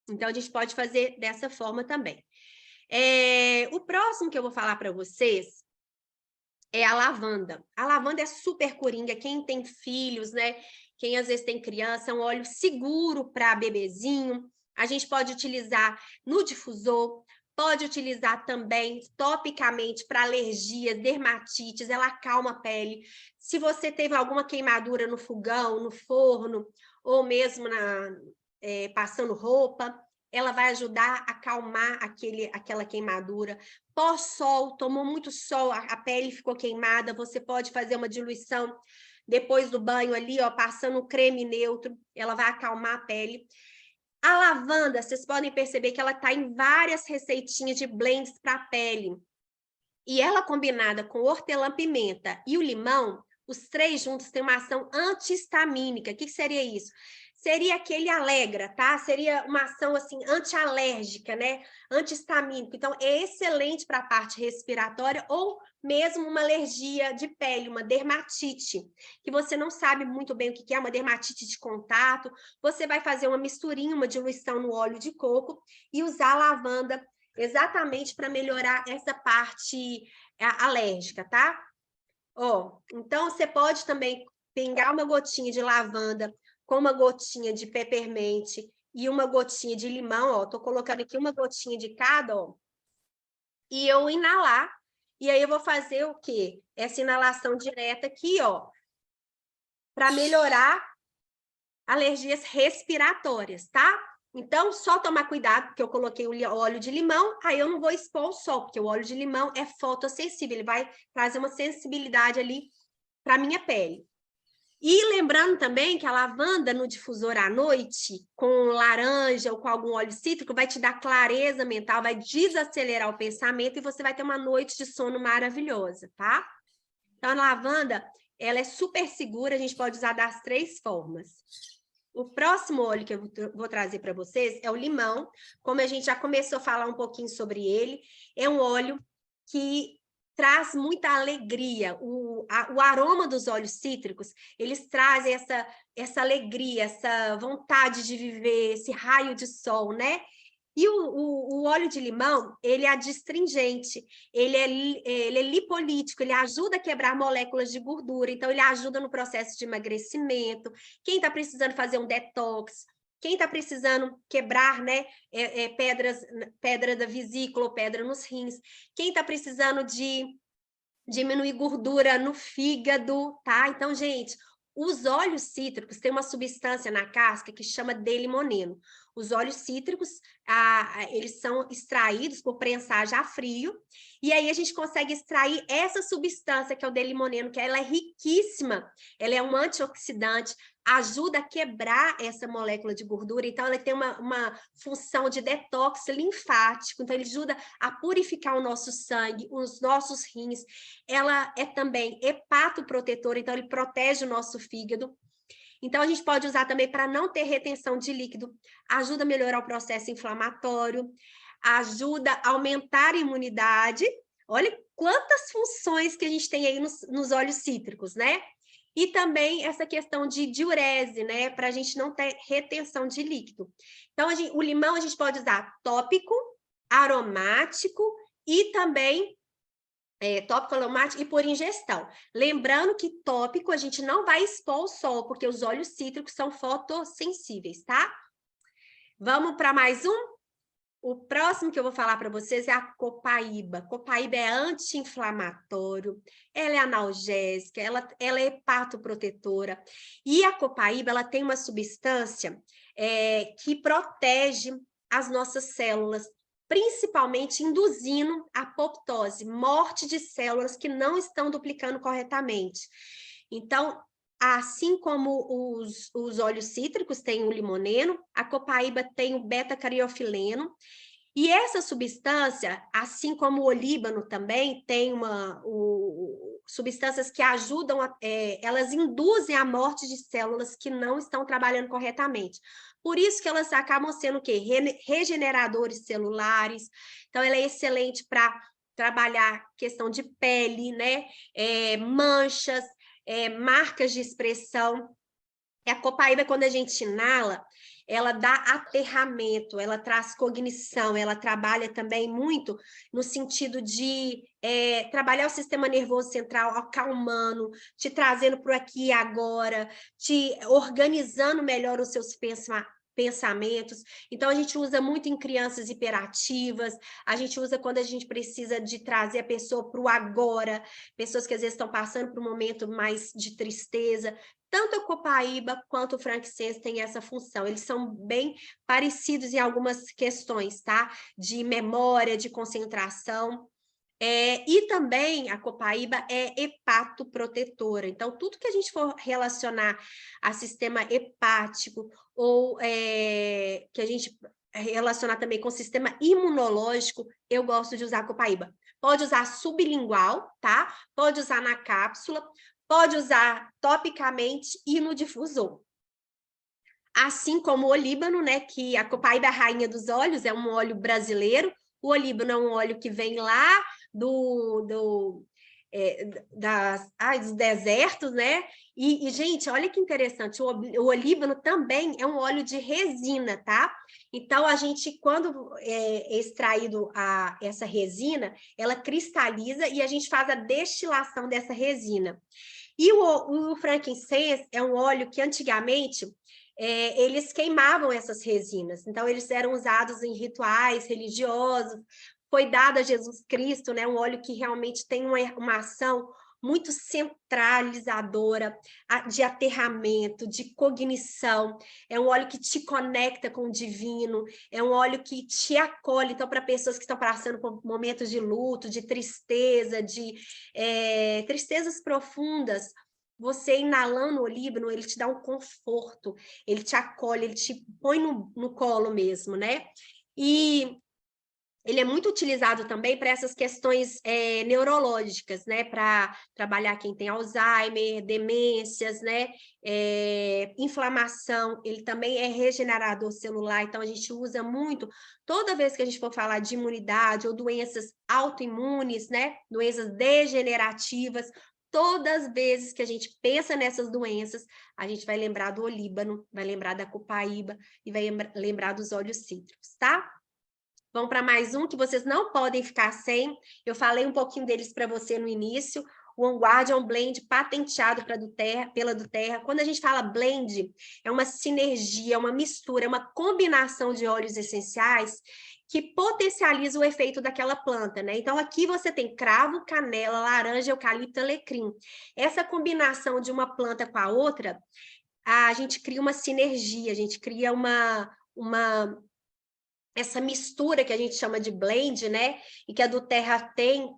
Então, a gente pode fazer dessa forma também. O próximo que eu vou falar para vocês é a lavanda. A lavanda é super coringa, quem tem filhos, né? Quem às vezes tem criança, é um óleo seguro para bebezinho. A gente pode utilizar no difusor, pode utilizar também topicamente para alergias, dermatites, ela acalma a pele. Se você teve alguma queimadura no fogão, no forno, ou mesmo passando roupa, ela vai ajudar a acalmar aquela queimadura. Pós-sol, tomou muito sol, a pele ficou queimada, você pode fazer uma diluição depois do banho ali, ó, passando creme neutro, ela vai acalmar a pele. A lavanda, vocês podem perceber que ela está em várias receitinhas de blends para a pele. E ela combinada com hortelã-pimenta e o limão, os três juntos têm uma ação antihistamínica. O que seria isso? Seria aquele alegra, tá? Seria uma ação, assim, antialérgica, né? Antihistamínica. Então, é excelente para a parte respiratória ou mesmo uma alergia de pele, uma dermatite, que você não sabe muito bem o que é, uma dermatite de contato. Você vai fazer uma misturinha, uma diluição no óleo de coco e usar a lavanda exatamente para melhorar essa parte alérgica, tá? Então, você pode também pingar uma gotinha de lavanda com uma gotinha de peppermint e uma gotinha de limão, ó. Tô colocando aqui uma gotinha de cada, ó. E eu inalar. E aí eu vou fazer o quê? Essa inalação direta aqui, ó, para melhorar alergias respiratórias, tá? Então, só tomar cuidado, porque eu coloquei o óleo de limão, aí eu não vou expor o sol, porque o óleo de limão é fotossensível, ele vai trazer uma sensibilidade ali para a minha pele. E lembrando também que a lavanda no difusor à noite, com laranja ou com algum óleo cítrico, vai te dar clareza mental, vai desacelerar o pensamento e você vai ter uma noite de sono maravilhosa, tá? Então, a lavanda, ela é super segura, a gente pode usar das três formas. O próximo óleo que eu vou trazer para vocês é o limão. Como a gente já começou a falar um pouquinho sobre ele, é um óleo que traz muita alegria. O aroma dos óleos cítricos, eles trazem essa alegria, essa vontade de viver, esse raio de sol, né? E o óleo de limão, ele é adstringente, ele é lipolítico, ele ajuda a quebrar moléculas de gordura, então ele ajuda no processo de emagrecimento. Quem está precisando fazer um detox, quem está precisando quebrar, né, pedra da vesícula ou pedra nos rins, quem está precisando de diminuir gordura no fígado, tá? Então, gente, os óleos cítricos têm uma substância na casca que chama D-limoneno. Os óleos cítricos, eles são extraídos por prensagem a frio, e aí a gente consegue extrair essa substância que é o D-limoneno, que ela é riquíssima, ela é um antioxidante, ajuda a quebrar essa molécula de gordura, então ela tem uma função de detox linfático, então ele ajuda a purificar o nosso sangue, os nossos rins, ela é também hepatoprotetora, então ele protege o nosso fígado. Então, a gente pode usar também para não ter retenção de líquido, ajuda a melhorar o processo inflamatório, ajuda a aumentar a imunidade. Olha quantas funções que a gente tem aí nos óleos cítricos, né? E também essa questão de diurese, né? Para a gente não ter retenção de líquido. Então, o limão a gente pode usar tópico, aromático e também tópico, aromático e por ingestão. Lembrando que tópico a gente não vai expor ao sol, porque os óleos cítricos são fotossensíveis, tá? Vamos para mais um? O próximo que eu vou falar para vocês é a copaíba. Copaíba é anti-inflamatório, ela é analgésica, ela é hepatoprotetora. E a copaíba, ela tem uma substância que protege as nossas células, principalmente induzindo a apoptose, morte de células que não estão duplicando corretamente. Então, assim como os óleos cítricos têm o limoneno, a copaíba tem o beta-cariofileno, e essa substância, assim como o olíbano também, tem substâncias que ajudam, elas induzem a morte de células que não estão trabalhando corretamente. Por isso que elas acabam sendo o quê? Regeneradores celulares. Então, ela é excelente para trabalhar questão de pele, né? Manchas, marcas de expressão. A copaíba, quando a gente inala, ela dá aterramento, ela traz cognição, ela trabalha também muito no sentido de trabalhar o sistema nervoso central, acalmando, te trazendo para o aqui e agora, te organizando melhor os seus pensamentos. Então, a gente usa muito em crianças hiperativas, a gente usa quando a gente precisa de trazer a pessoa para o agora, pessoas que às vezes estão passando por um momento mais de tristeza. Tanto a copaíba quanto o frankincense têm essa função. Eles são bem parecidos em algumas questões, tá? De memória, de concentração. E também a copaíba é hepatoprotetora. Então, tudo que a gente for relacionar a sistema hepático ou que a gente relacionar também com o sistema imunológico, eu gosto de usar a copaíba. Pode usar sublingual, tá? Pode usar na cápsula, pode usar topicamente e no difusor. Assim como o olíbano, né? Que a copaíba é a rainha dos óleos, é um óleo brasileiro. O olíbano é um óleo que vem lá dos desertos, né? Gente, olha que interessante, o olíbano também é um óleo de resina, tá? Então, a gente, quando é extraído essa resina, ela cristaliza e a gente faz a destilação dessa resina. E o frankincense é um óleo que antigamente eles queimavam essas resinas, então eles eram usados em rituais religiosos, foi dado a Jesus Cristo, né, um óleo que realmente tem uma ação muito centralizadora, de aterramento, de cognição, é um óleo que te conecta com o divino, é um óleo que te acolhe, então para pessoas que estão passando por momentos de luto, de tristeza, de tristezas profundas, você inalando o olíbano, ele te dá um conforto, ele te acolhe, ele te põe no colo mesmo, né? E ele é muito utilizado também para essas questões neurológicas, né? Para trabalhar quem tem Alzheimer, demências, né? Inflamação, ele também é regenerador celular, então a gente usa muito, toda vez que a gente for falar de imunidade ou doenças autoimunes, né? Doenças degenerativas, todas as vezes que a gente pensa nessas doenças, a gente vai lembrar do olíbano, vai lembrar da copaíba e vai lembrar dos óleos cítricos, tá? Vamos para mais um que vocês não podem ficar sem. Eu falei um pouquinho deles para você no início. O On Guard é um blend patenteado pela Doterra. Quando a gente fala blend, é uma sinergia, uma mistura, uma combinação de óleos essenciais que potencializa o efeito daquela planta, né? Então, aqui você tem cravo, canela, laranja, eucalipto, alecrim. Essa combinação de uma planta com a outra, a gente cria uma sinergia, a gente cria essa mistura que a gente chama de blend, né? E que a Doterra tem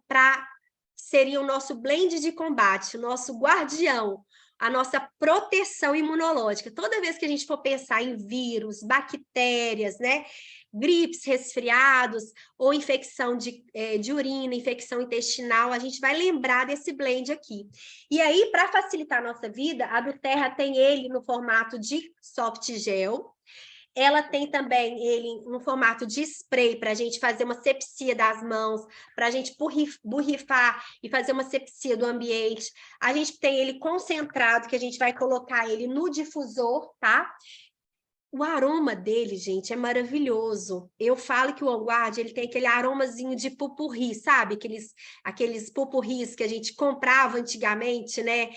seria o nosso blend de combate, o nosso guardião, a nossa proteção imunológica. Toda vez que a gente for pensar em vírus, bactérias, né? Gripes, resfriados ou infecção de urina, infecção intestinal, a gente vai lembrar desse blend aqui. E aí, para facilitar a nossa vida, a Doterra tem ele no formato de soft gel. Ela tem também ele no formato de spray para a gente fazer uma sepsia das mãos, para a gente borrifar e fazer uma sepsia do ambiente. A gente tem ele concentrado, que a gente vai colocar ele no difusor, tá? O aroma dele, gente, é maravilhoso. Eu falo que o On Guard, ele tem aquele aromazinho de pupurri, sabe? Aqueles pupurris que a gente comprava antigamente, né?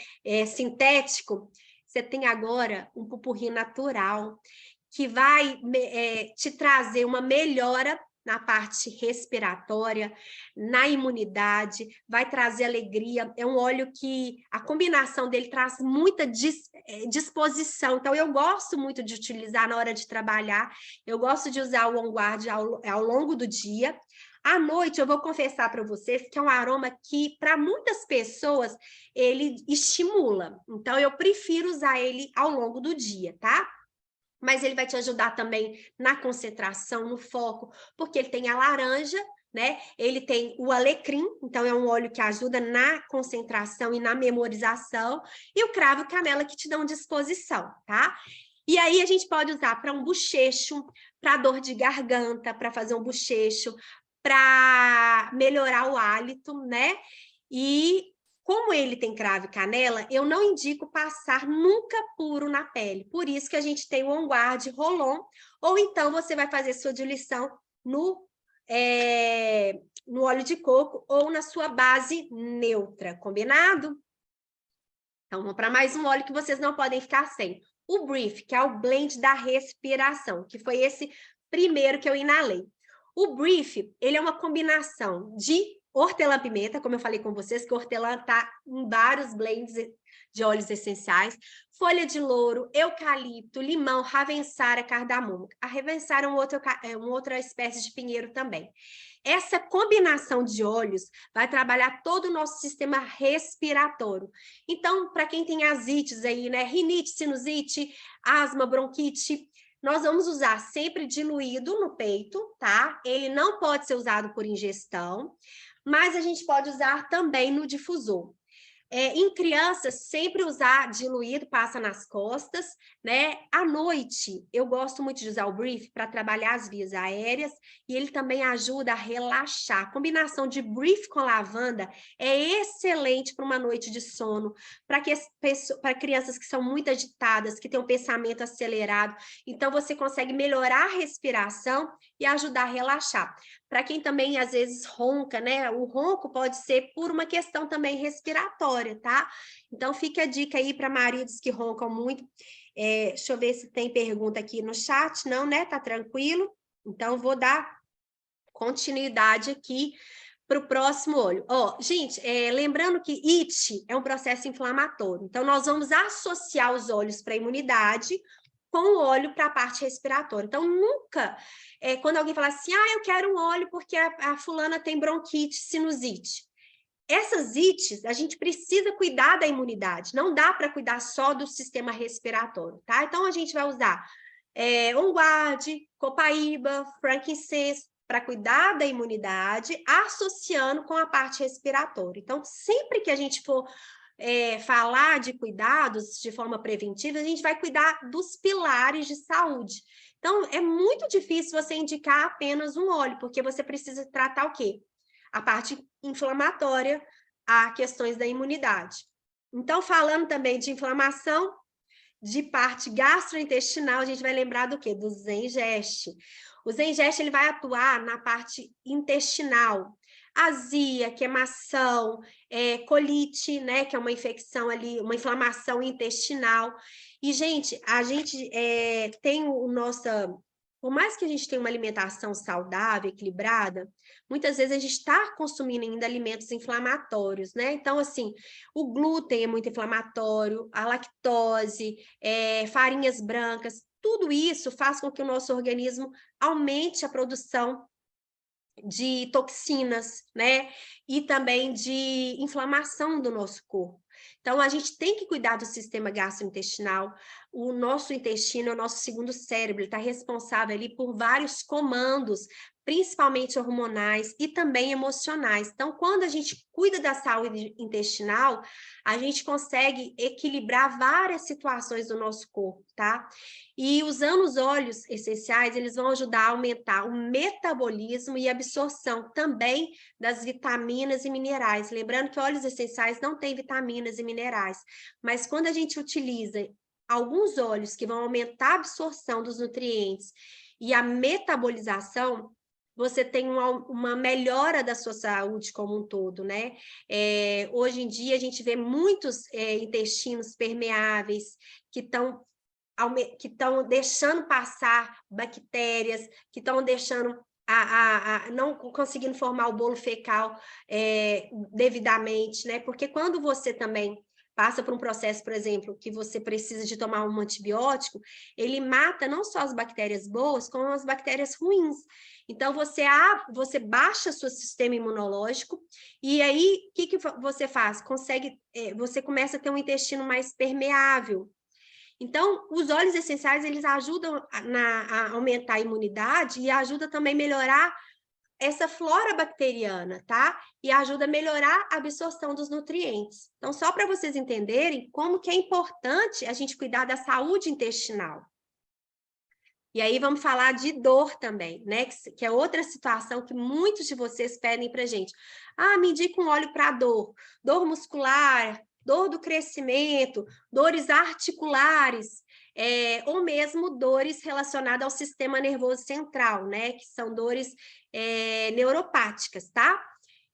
Sintético. Você tem agora um pupurri natural, que vai te trazer uma melhora na parte respiratória, na imunidade, vai trazer alegria. É um óleo que a combinação dele traz muita disposição. Então, eu gosto muito de utilizar na hora de trabalhar. Eu gosto de usar o On Guard ao longo do dia. À noite, eu vou confessar para vocês que é um aroma que, para muitas pessoas, ele estimula. Então, eu prefiro usar ele ao longo do dia, tá? Mas ele vai te ajudar também na concentração, no foco, porque ele tem a laranja, né? Ele tem o alecrim, então é um óleo que ajuda na concentração e na memorização, e o cravo e canela que te dão disposição, tá? E aí a gente pode usar para um bochecho, para dor de garganta, para fazer um bochecho, para melhorar o hálito, né? E como ele tem cravo e canela, eu não indico passar nunca puro na pele. Por isso que a gente tem o On Guard Roll-On, ou então você vai fazer sua diluição no óleo de coco ou na sua base neutra, combinado? Então, vamos para mais um óleo que vocês não podem ficar sem. O Brief, que é o blend da respiração, que foi esse primeiro que eu inalei. O Brief, ele é uma combinação de hortelã-pimenta, como eu falei com vocês, que hortelã está em vários blends de óleos essenciais, folha de louro, eucalipto, limão, ravensara, cardamomo. A ravensara é uma outra espécie de pinheiro também. Essa combinação de óleos vai trabalhar todo o nosso sistema respiratório. Então, para quem tem asites aí, né, rinite, sinusite, asma, bronquite, nós vamos usar sempre diluído no peito, tá? Ele não pode ser usado por ingestão, mas a gente pode usar também no difusor. Em crianças, sempre usar diluído, passa nas costas, né? À noite, eu gosto muito de usar o Brief para trabalhar as vias aéreas e ele também ajuda a relaxar. A combinação de Brief com lavanda é excelente para uma noite de sono, para crianças que são muito agitadas, que têm um pensamento acelerado. Então, você consegue melhorar a respiração e ajudar a relaxar. Para quem também, às vezes, ronca, né? O ronco pode ser por uma questão também respiratória, tá? Então, fica a dica aí para maridos que roncam muito. Deixa eu ver se tem pergunta aqui no chat. Não, né? Tá tranquilo? Então, vou dar continuidade aqui para o próximo olho. Gente, lembrando que IT é um processo inflamatório. Então, nós vamos associar os olhos para a imunidade com o óleo para a parte respiratória. Então, nunca, quando alguém fala assim, eu quero um óleo porque a fulana tem bronquite, sinusite. Essas ites, a gente precisa cuidar da imunidade, não dá para cuidar só do sistema respiratório, tá? Então, a gente vai usar On Guard, copaíba, frankincense, para cuidar da imunidade, associando com a parte respiratória. Então, sempre que a gente for falar de cuidados de forma preventiva, a gente vai cuidar dos pilares de saúde. Então, é muito difícil você indicar apenas um óleo, porque você precisa tratar o quê? A parte inflamatória, a questões da imunidade. Então, falando também de inflamação, de parte gastrointestinal, a gente vai lembrar do quê? Do Zengeste. O Zengeste, ele vai atuar na parte intestinal, azia, queimação, colite, né, que é uma infecção ali, uma inflamação intestinal. E, gente, a gente tem o nosso... Por mais que a gente tenha uma alimentação saudável, equilibrada, muitas vezes a gente está consumindo ainda alimentos inflamatórios, né? Então, assim, o glúten é muito inflamatório, a lactose, farinhas brancas, tudo isso faz com que o nosso organismo aumente a produção de toxinas, né? E também de inflamação do nosso corpo. Então, a gente tem que cuidar do sistema gastrointestinal. o nosso intestino é o nosso segundo cérebro, ele está responsável ali por vários comandos, principalmente hormonais e também emocionais. Então, quando a gente cuida da saúde intestinal, a gente consegue equilibrar várias situações do nosso corpo, tá? E usando os óleos essenciais, eles vão ajudar a aumentar o metabolismo e absorção também das vitaminas e minerais. Lembrando que óleos essenciais não têm vitaminas e minerais, mas quando a gente utiliza alguns óleos que vão aumentar a absorção dos nutrientes e a metabolização, você tem uma melhora da sua saúde como um todo, né? Hoje em dia, a gente vê muitos intestinos permeáveis que estão deixando passar bactérias, que estão deixando não conseguindo formar o bolo fecal devidamente, né? Porque quando você também passa por um processo, por exemplo, que você precisa de tomar um antibiótico, ele mata não só as bactérias boas, como as bactérias ruins. Então, você baixa seu sistema imunológico, e aí, o que você faz? Você começa a ter um intestino mais permeável. Então, os óleos essenciais, eles ajudam a aumentar a imunidade e ajudam também a melhorar essa flora bacteriana, tá? E ajuda a melhorar a absorção dos nutrientes. Então, só para vocês entenderem como que é importante a gente cuidar da saúde intestinal. E aí vamos falar de dor também, né? Que é outra situação que muitos de vocês pedem para gente. Ah, me indica um óleo para dor muscular, dor do crescimento, dores articulares, ou mesmo dores relacionadas ao sistema nervoso central, né? Que são dores neuropáticas, tá?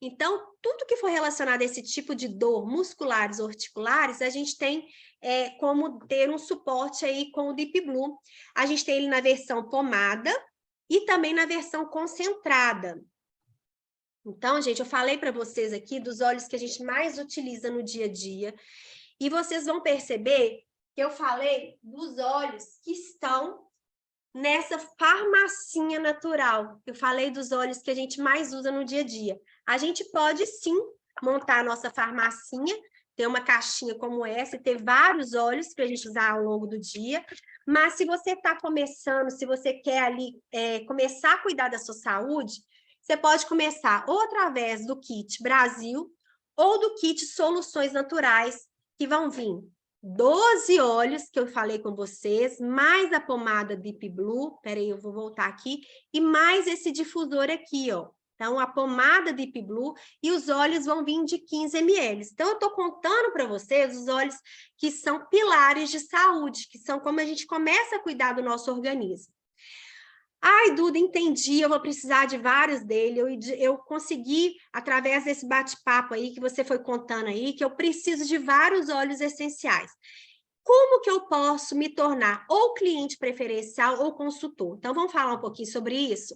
Então, tudo que for relacionado a esse tipo de dor musculares ou articulares, a gente tem como ter um suporte aí com o Deep Blue. A gente tem ele na versão pomada e também na versão concentrada. Então, gente, eu falei para vocês aqui dos óleos que a gente mais utiliza no dia a dia, e vocês vão perceber que eu falei dos óleos que estão nessa farmacinha natural. Eu falei dos óleos que a gente mais usa no dia a dia. A gente pode, sim, montar a nossa farmacinha, ter uma caixinha como essa, e ter vários óleos para a gente usar ao longo do dia, mas se você está começando, se você quer ali começar a cuidar da sua saúde, você pode começar ou através do kit Brasil ou do kit Soluções Naturais, que vão vir 12 óleos que eu falei com vocês, mais a pomada Deep Blue, peraí, eu vou voltar aqui, e mais esse difusor aqui, ó. Então, a pomada Deep Blue e os óleos vão vir de 15 ml. Então, eu estou contando para vocês os óleos que são pilares de saúde, que são como a gente começa a cuidar do nosso organismo. Ai, Duda, entendi, eu vou precisar de vários deles. Eu consegui, através desse bate-papo aí que você foi contando aí, que eu preciso de vários óleos essenciais. Como que eu posso me tornar ou cliente preferencial ou consultor? Então, vamos falar um pouquinho sobre isso?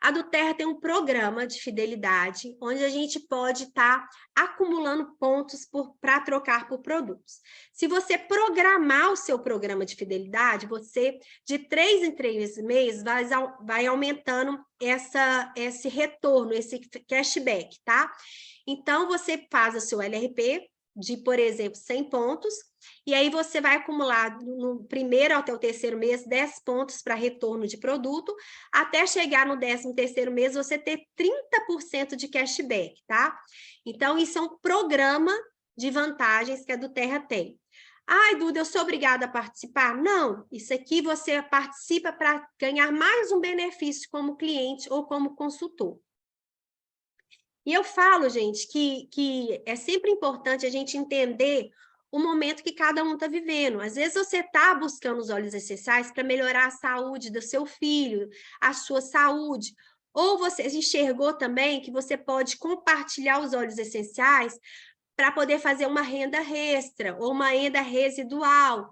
A Duterra tem um programa de fidelidade, onde a gente pode estar acumulando pontos para trocar por produtos. Se você programar o seu programa de fidelidade, você, de 3 em 3 meses, vai aumentando esse retorno, esse cashback, tá? Então, você faz o seu LRP de, por exemplo, 100 pontos, e aí você vai acumular no primeiro até o terceiro mês 10 pontos para retorno de produto, até chegar no 13º mês você ter 30% de cashback, tá? Então, isso é um programa de vantagens que a Duterra tem. Ai, Duda, eu sou obrigada a participar? Não, isso aqui você participa para ganhar mais um benefício como cliente ou como consultor. E eu falo, gente, que é sempre importante a gente entender o momento que cada um está vivendo. Às vezes você está buscando os óleos essenciais para melhorar a saúde do seu filho, a sua saúde. Ou você enxergou também que você pode compartilhar os óleos essenciais para poder fazer uma renda extra ou uma renda residual.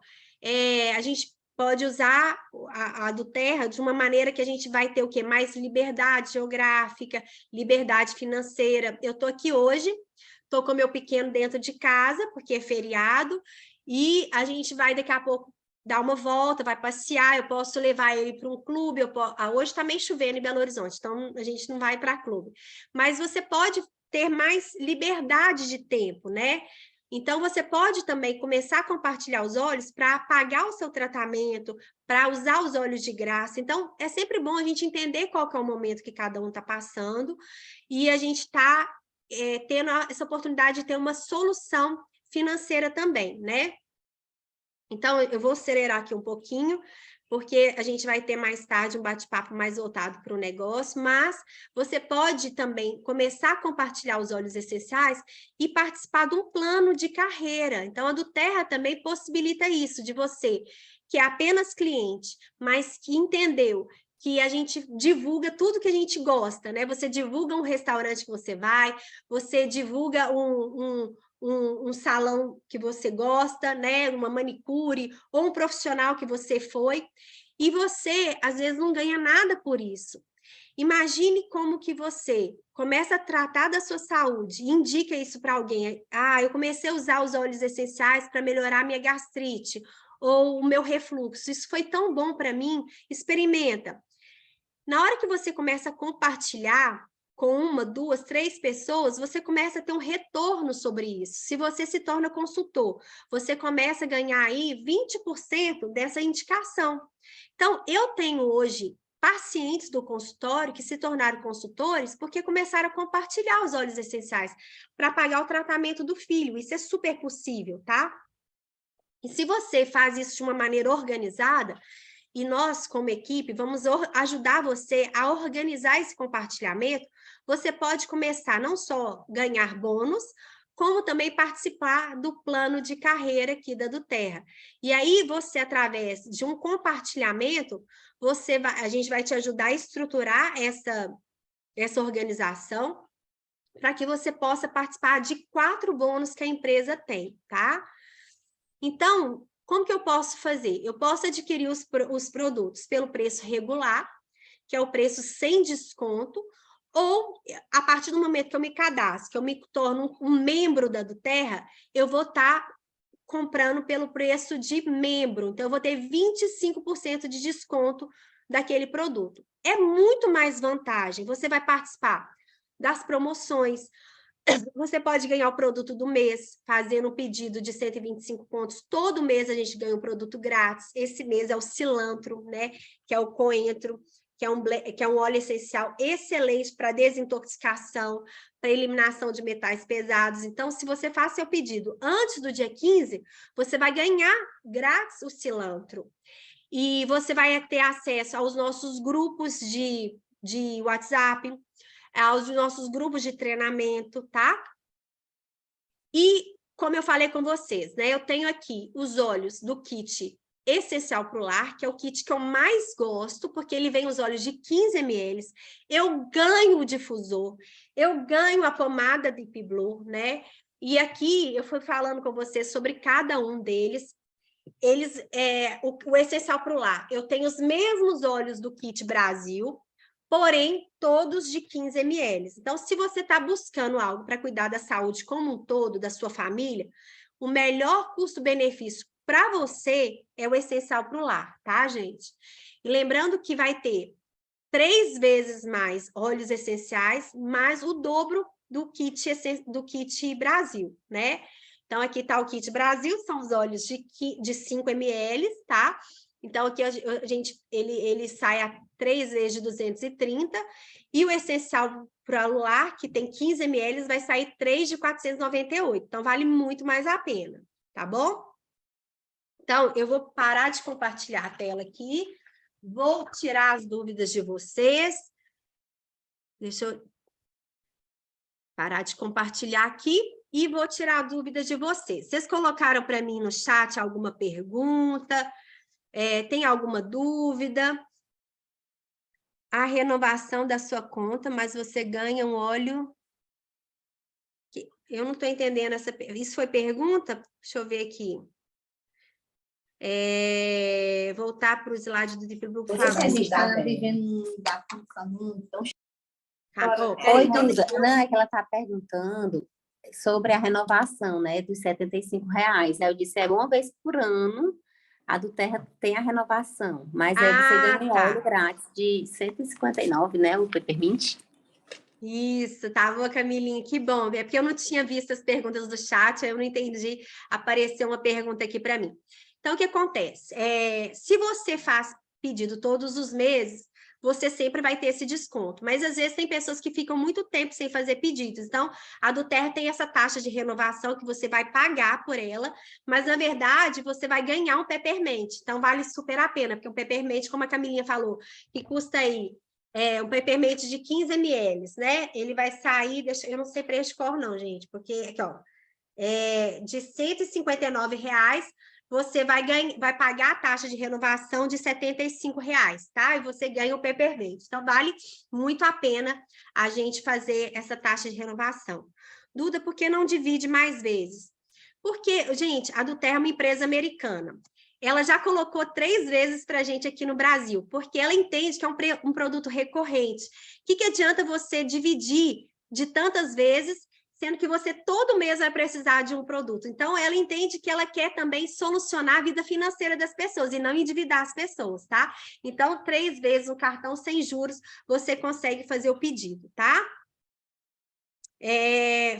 A gente pode usar a Duterra de uma maneira que a gente vai ter o quê? Mais liberdade geográfica, liberdade financeira. Eu estou aqui hoje, estou com meu pequeno dentro de casa, porque é feriado, e a gente vai daqui a pouco dar uma volta, vai passear, eu posso levar ele para um clube, hoje está meio chovendo em Belo Horizonte, então a gente não vai para clube. Mas você pode ter mais liberdade de tempo, né? Então, você pode também começar a compartilhar os óleos para pagar o seu tratamento, para usar os óleos de graça. Então, é sempre bom a gente entender qual que é o momento que cada um está passando e a gente está tendo essa oportunidade de ter uma solução financeira também, né? Então, eu vou acelerar aqui um pouquinho, porque a gente vai ter mais tarde um bate-papo mais voltado para o negócio, mas você pode também começar a compartilhar os óleos essenciais e participar de um plano de carreira. Então, a do Terra também possibilita isso, de você, que é apenas cliente, mas que entendeu que a gente divulga tudo que a gente gosta, né? Você divulga um restaurante que você vai, você divulga um salão que você gosta, né? Uma manicure, ou um profissional que você foi, e você, às vezes, não ganha nada por isso. Imagine como que você começa a tratar da sua saúde, indica isso para alguém. Ah, eu comecei a usar os óleos essenciais para melhorar a minha gastrite, ou o meu refluxo. Isso foi tão bom para mim, experimenta. Na hora que você começa a compartilhar com uma, duas, três pessoas, você começa a ter um retorno sobre isso. Se você se torna consultor, você começa a ganhar aí 20% dessa indicação. Então, eu tenho hoje pacientes do consultório que se tornaram consultores porque começaram a compartilhar os óleos essenciais para pagar o tratamento do filho. Isso é super possível, tá? E se você faz isso de uma maneira organizada, e nós, como equipe, vamos ajudar você a organizar esse compartilhamento, você pode começar não só ganhar bônus, como também participar do plano de carreira aqui da do Terra. E aí, você, através de um compartilhamento, a gente vai te ajudar a estruturar essa organização para que você possa participar de 4 bônus que a empresa tem, tá? Então, como que eu posso fazer? Eu posso adquirir os produtos pelo preço regular, que é o preço sem desconto, ou a partir do momento que eu me cadastro, que eu me torno um membro da do Terra, eu vou estar comprando pelo preço de membro. Então, eu vou ter 25% de desconto daquele produto. É muito mais vantagem. Você vai participar das promoções, você pode ganhar o produto do mês, fazendo um pedido de 125 pontos. Todo mês a gente ganha um produto grátis. Esse mês é o cilantro, né? Que é o coentro, que é um óleo essencial excelente para desintoxicação, para eliminação de metais pesados. Então, se você faz seu pedido antes do dia 15, você vai ganhar grátis o cilantro. E você vai ter acesso aos nossos grupos de WhatsApp, aos nossos grupos de treinamento, tá? E, como eu falei com vocês, né? Eu tenho aqui os óleos do kit Essencial para o Lar, que é o kit que eu mais gosto, porque ele vem os óleos de 15 ml. Eu ganho o difusor, eu ganho a pomada Deep Blue, né? E aqui eu fui falando com vocês sobre cada um deles. O Essencial para o Lar, eu tenho os mesmos óleos do kit Brasil, porém, todos de 15 ml. Então, se você está buscando algo para cuidar da saúde como um todo, da sua família, o melhor custo-benefício para você é o Essencial para o Lar, tá, gente? E lembrando que vai ter 3 vezes mais óleos essenciais, mais o dobro do kit Brasil, né? Então, aqui está o kit Brasil, são os óleos de 5 ml, tá? Então, aqui ele sai a 3 vezes de 230, e o essencial para o lar, que tem 15 ml, vai sair 3 de 498. Então, vale muito mais a pena, tá bom? Então, eu vou parar de compartilhar a tela aqui, vou tirar as dúvidas de vocês. Deixa eu parar de compartilhar aqui e vou tirar dúvidas de vocês. Vocês colocaram para mim no chat alguma pergunta? Tem alguma dúvida? A renovação da sua conta, mas você ganha um óleo... Eu não estou entendendo essa... Isso foi pergunta? Deixa eu ver aqui. Voltar para o slide do Deep Blue, por favor. A gente está vivendo um mundo tão... Oi, Duda. Não, é que ela está perguntando sobre a renovação, né, dos R$75. Eu disse, uma vez por ano, a do Terra tem a renovação, mas aí você ganha um óleo grátis de 159, né, o Peppermint. Isso, tá bom, Camilinha, que bom. É porque eu não tinha visto as perguntas do chat, aí eu não entendi, apareceu uma pergunta aqui para mim. Então, o que acontece? Se você faz pedido todos os meses, você sempre vai ter esse desconto, mas às vezes tem pessoas que ficam muito tempo sem fazer pedidos, então a do Terra tem essa taxa de renovação que você vai pagar por ela, mas na verdade você vai ganhar um peppermint, então vale super a pena, porque um peppermint, como a Camilinha falou, que custa aí um peppermint de 15 ml, né? Ele vai sair, eu não sei preço de cor não, gente, porque aqui, ó, de R$ 159,00, você vai pagar a taxa de renovação de R$ 75,00, tá? E você ganha o peppermint. Então, vale muito a pena a gente fazer essa taxa de renovação. Duda, por que não divide mais vezes? Porque, gente, a Duterra é uma empresa americana. Ela já colocou 3 vezes para a gente aqui no Brasil, porque ela entende que é um produto recorrente. O que adianta você dividir de tantas vezes, sendo que você todo mês vai precisar de um produto? Então, ela entende que ela quer também solucionar a vida financeira das pessoas e não endividar as pessoas, tá? Então, 3 vezes um cartão sem juros, você consegue fazer o pedido, tá?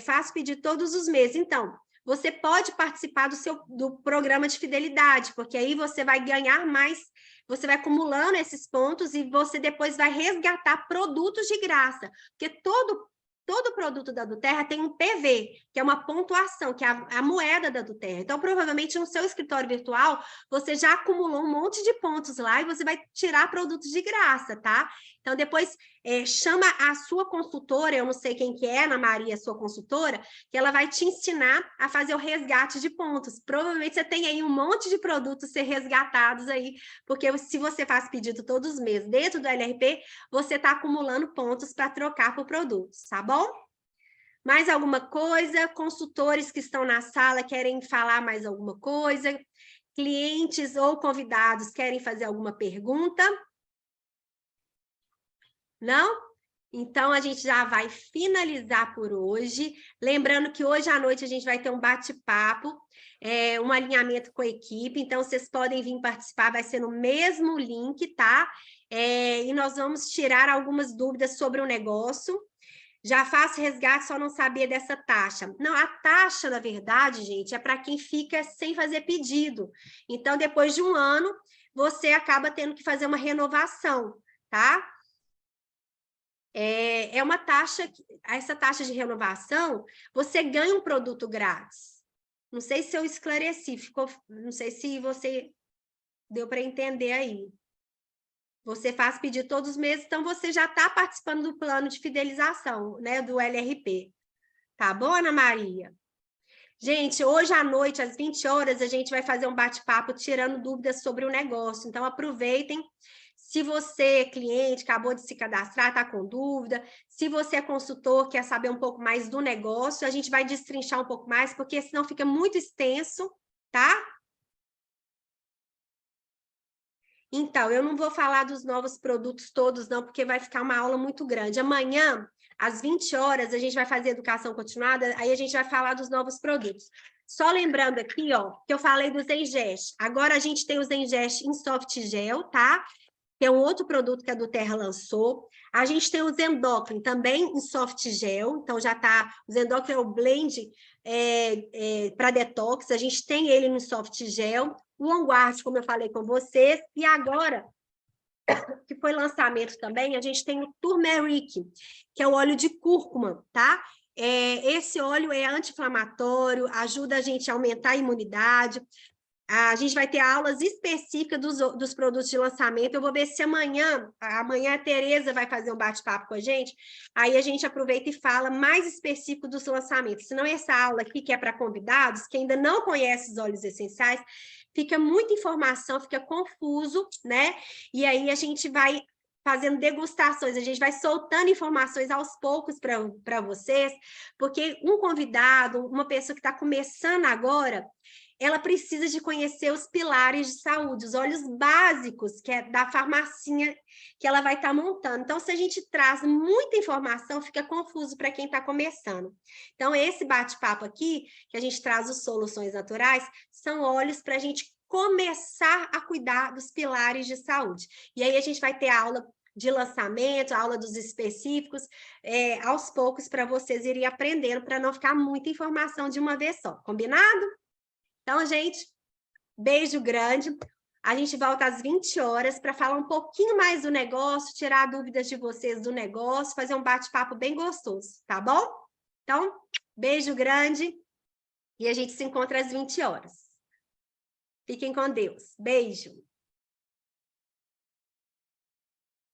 Faço pedido todos os meses. Então, você pode participar do programa de fidelidade, porque aí você vai ganhar mais, você vai acumulando esses pontos e você depois vai resgatar produtos de graça, porque todo produto da Duterra tem um PV, que é uma pontuação, que é a moeda da Duterra. Então, provavelmente, no seu escritório virtual, você já acumulou um monte de pontos lá e você vai tirar produtos de graça, tá? Então, depois, chama a sua consultora, eu não sei quem que é, Ana Maria, sua consultora, que ela vai te ensinar a fazer o resgate de pontos. Provavelmente, você tem aí um monte de produtos ser resgatados aí, porque se você faz pedido todos os meses dentro do LRP, você está acumulando pontos para trocar por produtos, tá bom? Mais alguma coisa? Consultores que estão na sala querem falar mais alguma coisa? Clientes ou convidados querem fazer alguma pergunta? Não? Então, a gente já vai finalizar por hoje. Lembrando que hoje à noite a gente vai ter um bate-papo, um alinhamento com a equipe. Então, vocês podem vir participar, vai ser no mesmo link, tá? E nós vamos tirar algumas dúvidas sobre o negócio. Já faço resgate, só não sabia dessa taxa. Não, a taxa, na verdade, gente, é para quem fica sem fazer pedido. Então, depois de um ano, você acaba tendo que fazer uma renovação, tá? É uma taxa, essa taxa de renovação, você ganha um produto grátis. Não sei se eu esclareci, não sei se você deu para entender aí. Você faz pedido todos os meses, então você já está participando do plano de fidelização, né, do LRP. Tá bom, Ana Maria? Gente, hoje à noite, às 20 horas, a gente vai fazer um bate-papo tirando dúvidas sobre o negócio. Então, aproveitem. Se você, cliente, acabou de se cadastrar, está com dúvida, se você é consultor, quer saber um pouco mais do negócio, a gente vai destrinchar um pouco mais, porque senão fica muito extenso, tá? Então, eu não vou falar dos novos produtos todos, não, porque vai ficar uma aula muito grande. Amanhã, às 20 horas, a gente vai fazer educação continuada, aí a gente vai falar dos novos produtos. Só lembrando aqui, ó, que eu falei dos Zengest. Agora a gente tem os Zengest em soft gel, tá? Que é um outro produto que a Duterra lançou. A gente tem o Zendocrine também em soft gel, então já tá, o Zendocrine é o blend para detox, a gente tem ele no soft gel, o OnGuard, como eu falei com vocês, e agora, que foi lançamento também, a gente tem o Turmeric, que é o óleo de cúrcuma, tá? Esse óleo é anti-inflamatório, ajuda a gente a aumentar a imunidade. A gente vai ter aulas específicas dos produtos de lançamento. Eu vou ver se amanhã a Tereza vai fazer um bate-papo com a gente, aí a gente aproveita e fala mais específico dos lançamentos. Senão essa aula aqui, que é para convidados, que ainda não conhecem os óleos essenciais, fica muita informação, fica confuso, né? E aí a gente vai fazendo degustações, a gente vai soltando informações aos poucos para vocês, porque um convidado, uma pessoa que está começando agora, ela precisa de conhecer os pilares de saúde, os óleos básicos, que é da farmacinha que ela vai estar montando. Então, se a gente traz muita informação, fica confuso para quem está começando. Então, esse bate-papo aqui, que a gente traz os soluções naturais, são óleos para a gente começar a cuidar dos pilares de saúde. E aí a gente vai ter aula de lançamento, a aula dos específicos, aos poucos para vocês irem aprendendo, para não ficar muita informação de uma vez só, combinado? Então, gente, beijo grande. A gente volta às 20 horas para falar um pouquinho mais do negócio, tirar dúvidas de vocês do negócio, fazer um bate-papo bem gostoso, tá bom? Então, beijo grande e a gente se encontra às 20 horas. Fiquem com Deus. Beijo!